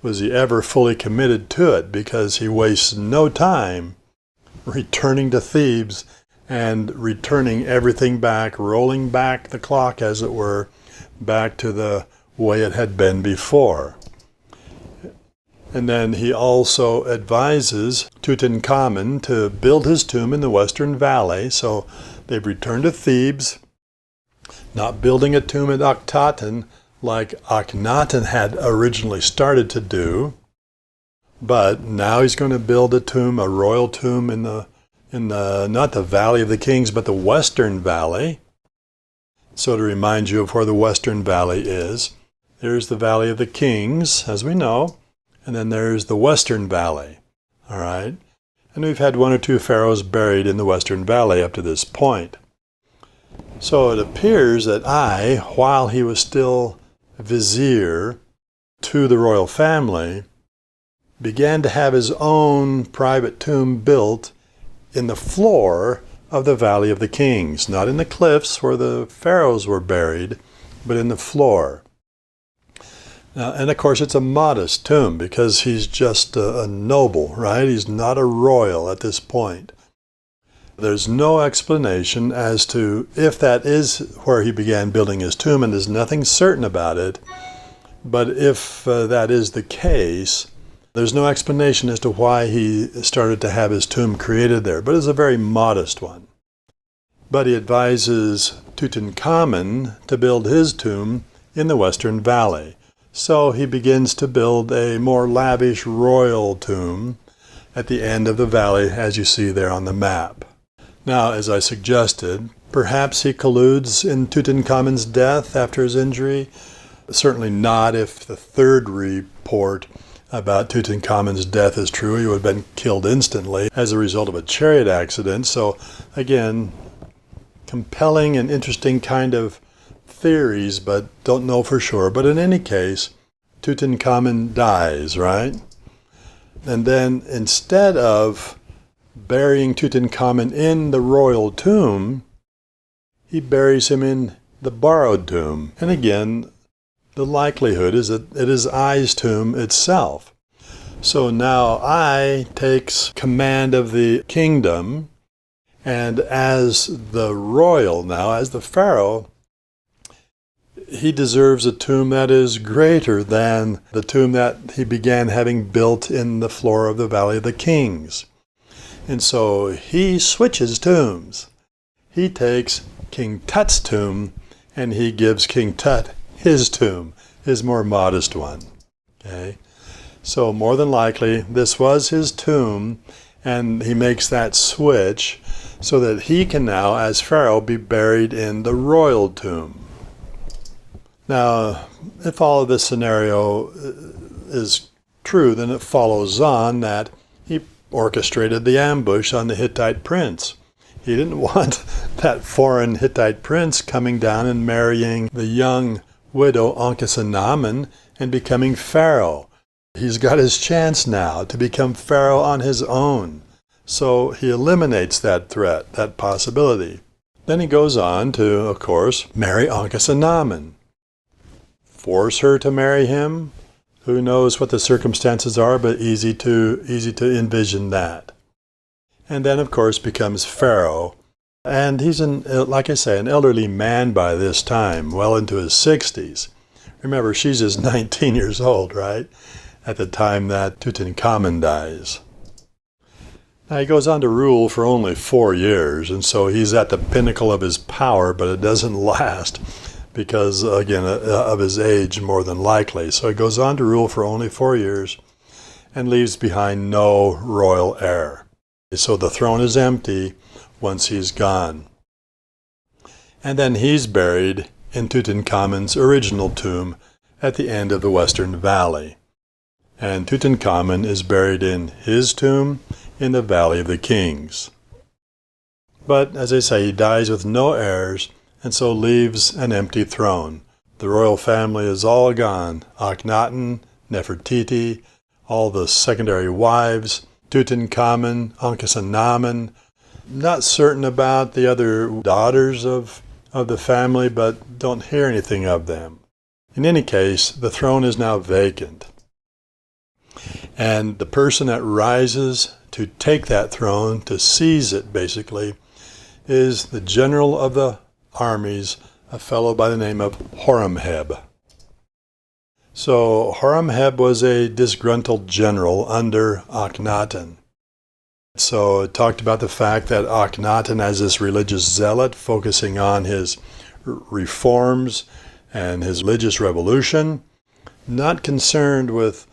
Was he ever fully committed to it? Because he wastes no time returning to Thebes and returning everything back, rolling back the clock, as it were, back to the way it had been before. And then he also advises Tutankhamun to build his tomb in the Western Valley. So they've returned to Thebes, not building a tomb at Akhnaten like Akhnaten had originally started to do, but now he's going to build a tomb, a royal tomb in the not the Valley of the Kings, but the Western Valley. So to remind you of where the Western Valley is, there's the Valley of the Kings, as we know, and then there's the Western Valley, all right? And we've had one or two pharaohs buried in the Western Valley up to this point. So it appears that while he was still vizier to the royal family, began to have his own private tomb built in the floor of the Valley of the Kings, not in the cliffs where the pharaohs were buried, but in the floor. And of course it's a modest tomb because he's just a noble, right? He's not a royal at this point. There's no explanation as to if that is where he began building his tomb, and there's nothing certain about it. But if that is the case, there's no explanation as to why he started to have his tomb created there, but it's a very modest one. But he advises Tutankhamun to build his tomb in the Western Valley. So he begins to build a more lavish royal tomb at the end of the valley, as you see there on the map. Now, as I suggested, perhaps he colludes in Tutankhamun's death after his injury. Certainly not if the third report about Tutankhamun's death is true. He would have been killed instantly as a result of a chariot accident. So again, compelling and interesting kind of theories, but don't know for sure. But in any case, Tutankhamun dies, right? And then instead of burying Tutankhamun in the royal tomb, he buries him in the borrowed tomb. And again, the likelihood is that it is Ai's tomb itself. So now Ai takes command of the kingdom, and as the royal now, as the pharaoh, he deserves a tomb that is greater than the tomb that he began having built in the floor of the Valley of the Kings. And so he switches tombs. He takes King Tut's tomb and he gives King Tut his tomb, his more modest one. Okay? So more than likely, this was his tomb, and he makes that switch so that he can now, as pharaoh, be buried in the royal tomb. Now, if all of this scenario is true, then it follows on that he orchestrated the ambush on the Hittite prince. He didn't want that foreign Hittite prince coming down and marrying the young widow Akhnaten and becoming pharaoh. He's got his chance now to become pharaoh on his own. So he eliminates that threat, that possibility. Then he goes on to, of course, marry Akhnaten. Force her to marry him? Who knows what the circumstances are, but easy to envision that. And then, of course, becomes pharaoh. And he's, like I say, an elderly man by this time, well into his 60s. Remember, she's just 19 years old, right? At the time that Tutankhamun dies. Now, he goes on to rule for only 4 years, and so he's at the pinnacle of his power, but it doesn't last because, again, of his age, more than likely. So he goes on to rule for only 4 years and leaves behind no royal heir. So the throne is empty once he's gone. And then he's buried in Tutankhamun's original tomb at the end of the Western Valley. And Tutankhamun is buried in his tomb in the Valley of the Kings. But, as I say, he dies with no heirs, and so leaves an empty throne. The royal family is all gone. Akhnaten, Nefertiti, all the secondary wives, Tutankhamun, Ankhesenamen. Not certain about the other daughters of the family, but don't hear anything of them. In any case, the throne is now vacant. And the person that rises to take that throne, to seize it basically, is the general of the armies, a fellow by the name of Horemheb. So Horemheb was a disgruntled general under Akhnaten. So it talked about the fact that Akhnaten, as this religious zealot, focusing on his reforms and his religious revolution, not concerned with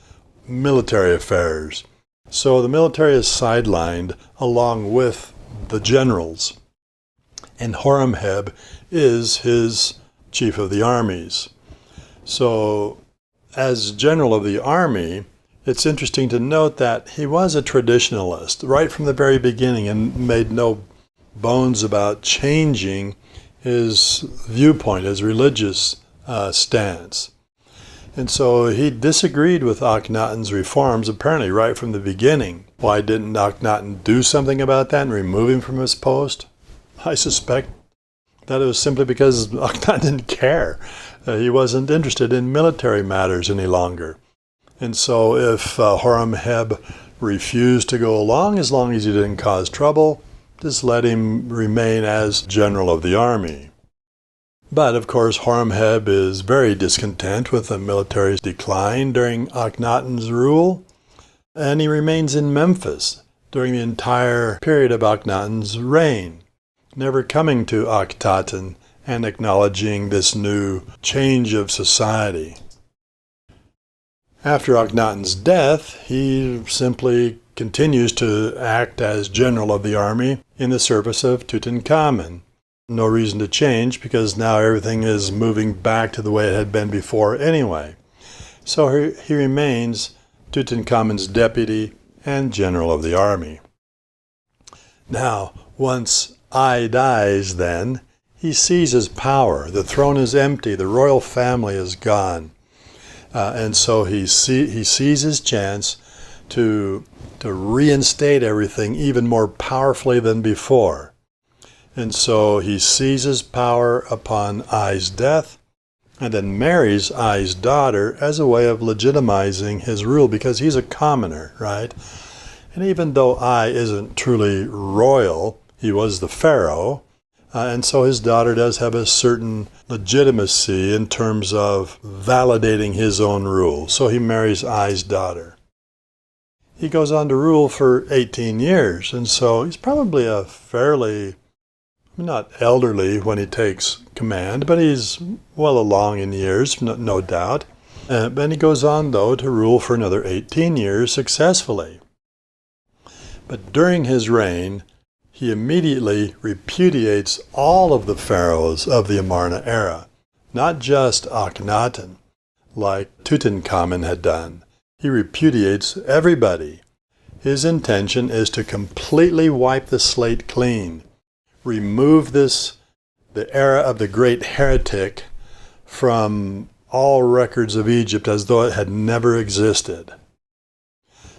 military affairs. So the military is sidelined along with the generals. And Horemheb is his chief of the armies. So as general of the army, it's interesting to note that he was a traditionalist right from the very beginning and made no bones about changing his viewpoint, his religious stance. And so he disagreed with Akhnaten's reforms apparently right from the beginning. Why didn't Akhnaten do something about that and remove him from his post? I suspect that it was simply because Akhnaten didn't care. He wasn't interested in military matters any longer. And so if Horemheb refused to go along, as long as he didn't cause trouble, just let him remain as general of the army. But of course Horemheb is very discontent with the military's decline during Akhnaten's rule, and he remains in Memphis during the entire period of Akhnaten's reign, never coming to Akhnaten and acknowledging this new change of society. After Akhnaten's death, he simply continues to act as general of the army in the service of Tutankhamun. No reason to change because now everything is moving back to the way it had been before anyway. So he remains Tutankhamun's deputy and general of the army. Now, once Ai dies then, he seizes power. The throne is empty. The royal family is gone. And so he sees his chance to reinstate everything even more powerfully than before. And so he seizes power upon Ai's death and then marries Ai's daughter as a way of legitimizing his rule because he's a commoner, right? And even though Ai isn't truly royal, he was the pharaoh, and so his daughter does have a certain legitimacy in terms of validating his own rule. So he marries Ai's daughter. He goes on to rule for 18 years, and so he's probably a fairly, not elderly when he takes command, but he's well along in years, no doubt. And he goes on, though, to rule for another 18 years successfully. But during his reign, he immediately repudiates all of the pharaohs of the Amarna era. not just Akhnaten, like Tutankhamun had done. He repudiates everybody. His intention is to completely wipe the slate clean, remove the era of the great heretic from all records of Egypt as though it had never existed.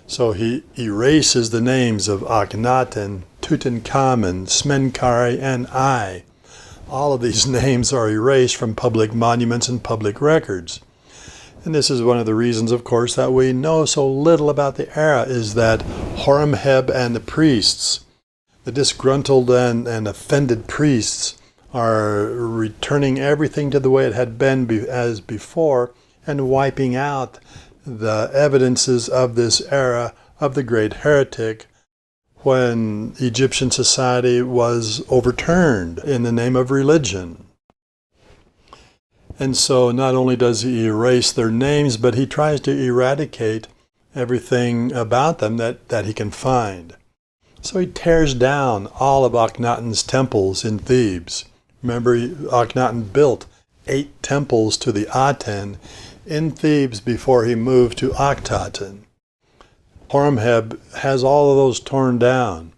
So he erases the names of Akhnaten, Tutankhamun, Smenkhare, and I. All of these names are erased from public monuments and public records. And this is one of the reasons, of course, that we know so little about the era, is that Horemheb and the priests, the disgruntled and offended priests, are returning everything to the way it had been as before and wiping out the evidences of this era of the great heretic when Egyptian society was overturned in the name of religion. And so not only does he erase their names, but he tries to eradicate everything about them that he can find. So he tears down all of Akhenaten's temples in Thebes. Remember, Akhnaten built 8 temples to the Aten in Thebes before he moved to Akhnaten. Horemheb has all of those torn down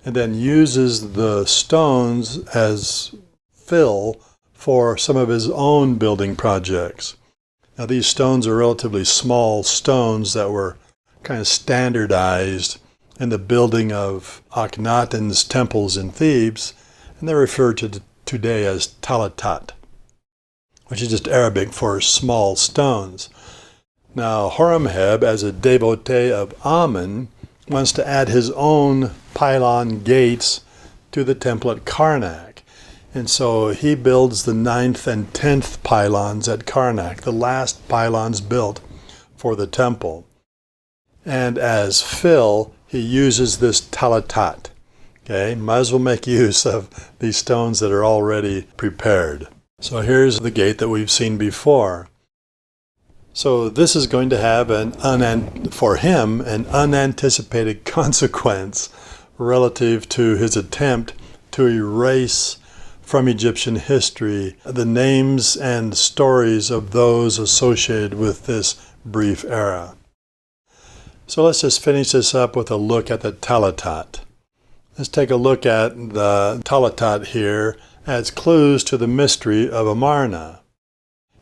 and then uses the stones as fill for some of his own building projects. Now these stones are relatively small stones that were kind of standardized in the building of Akhenaten's temples in Thebes, and they're referred to today as talatat, which is just Arabic for small stones. Now Horemheb, as a devotee of Amun, wants to add his own pylon gates to the temple at Karnak. And so he builds the 9th and 10th pylons at Karnak, the last pylons built for the temple. And as fill, he uses this talatat. Okay, might as well make use of these stones that are already prepared. So here's the gate that we've seen before. So this is going to have for him an unanticipated consequence relative to his attempt to erase from Egyptian history the names and stories of those associated with this brief era. So let's just finish this up with a look at the talatat. Let's take a look at the talatat here as clues to the mystery of Amarna.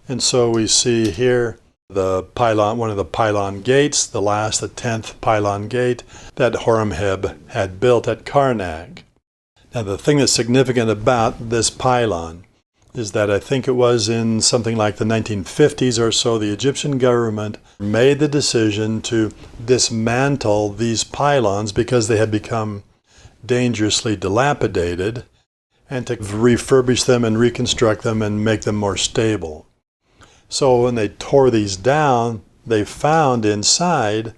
And so we see here the pylon, one of the pylon gates, the 10th pylon gate that Horemheb had built at Karnak. Now the thing that's significant about this pylon is that I think it was in something like the 1950s or so, the Egyptian government made the decision to dismantle these pylons because they had become dangerously dilapidated, and to refurbish them and reconstruct them and make them more stable. So when they tore these down, they found inside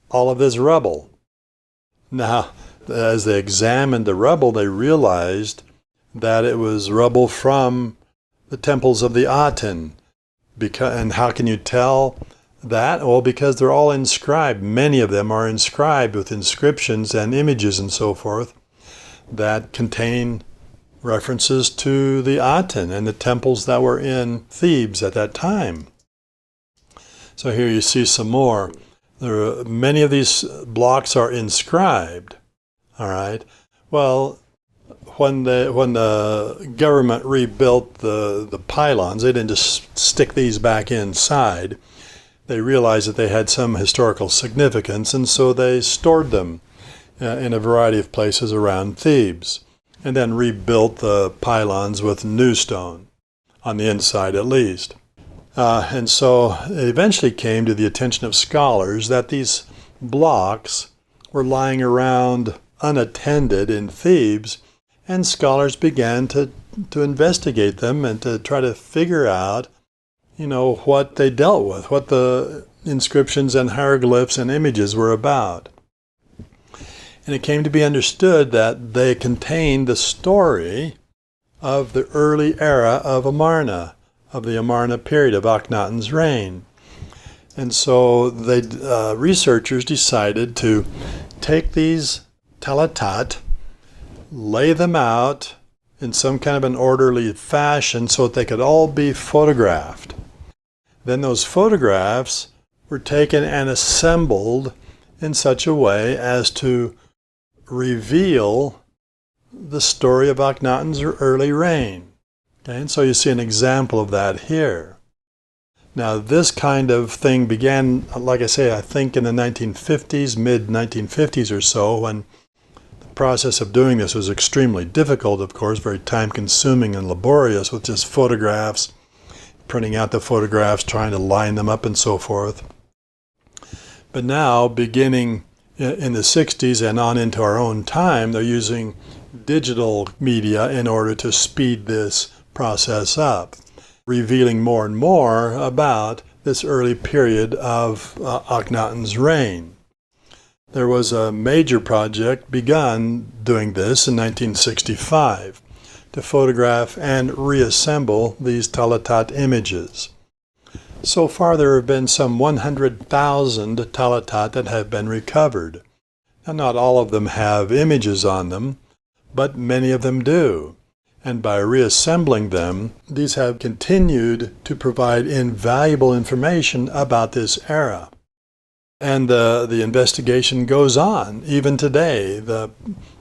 all of this rubble. Now, as they examined the rubble, they realized that it was rubble from the temples of the Aten. And how can you tell that? Well, because they're all inscribed. Many of them are inscribed with inscriptions and images and so forth that contain references to the Aten and the temples that were in Thebes at that time. So here you see some more. Many of these blocks are inscribed. All right. Well, when the government rebuilt the pylons, they didn't just stick these back inside. They realized that they had some historical significance, and so they stored them in a variety of places around Thebes, and then rebuilt the pylons with new stone, on the inside at least. And so it eventually came to the attention of scholars that these blocks were lying around unattended in Thebes, and scholars began to investigate them and to try to figure out what they dealt with, what the inscriptions and hieroglyphs and images were about. And it came to be understood that they contained the story of the early era of Amarna, of the Amarna period of Akhnaten's reign. And so researchers decided to take these talatat, lay them out in some kind of an orderly fashion so that they could all be photographed. Then those photographs were taken and assembled in such a way as to reveal the story of Akhnaten's early reign. Okay, and so you see an example of that here. Now this kind of thing began, like I say, I think in the 1950s, mid-1950s or so, when the process of doing this was extremely difficult, of course, very time-consuming and laborious with just photographs, printing out the photographs, trying to line them up and so forth. But now, beginning in the 60s and on into our own time, they're using digital media in order to speed this process up, revealing more and more about this early period of Akhnaten's reign. There was a major project begun doing this in 1965 to photograph and reassemble these Talatat images. So far there have been some 100,000 Talatat that have been recovered. Now not all of them have images on them, but many of them do. And by reassembling them, these have continued to provide invaluable information about this era. And the investigation goes on even today.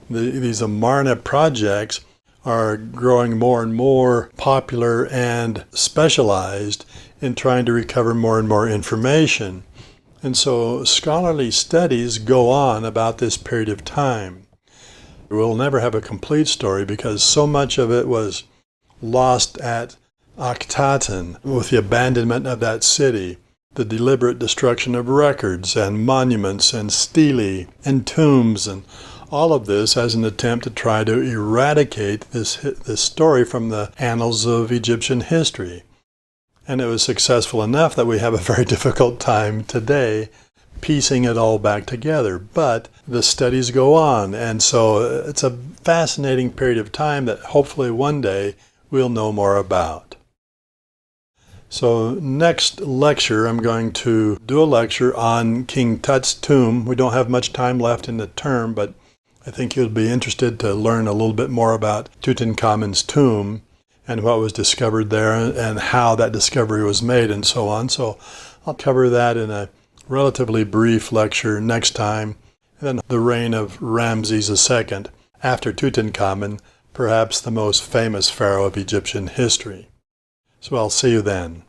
These Amarna projects are growing more and more popular and specialized in trying to recover more and more information. And so scholarly studies go on about this period of time. We'll never have a complete story because so much of it was lost at Akhnaten with the abandonment of that city, the deliberate destruction of records and monuments and stelae and tombs, and all of this as an attempt to try to eradicate this story from the annals of Egyptian history. And it was successful enough that we have a very difficult time today piecing it all back together. But the studies go on, and so it's a fascinating period of time that hopefully one day we'll know more about. So next lecture, I'm going to do a lecture on King Tut's tomb. We don't have much time left in the term, but I think you'll be interested to learn a little bit more about Tutankhamun's tomb and what was discovered there and how that discovery was made and so on. So I'll cover that in a relatively brief lecture next time. And then the reign of Ramses II after Tutankhamun, perhaps the most famous pharaoh of Egyptian history. So I'll see you then.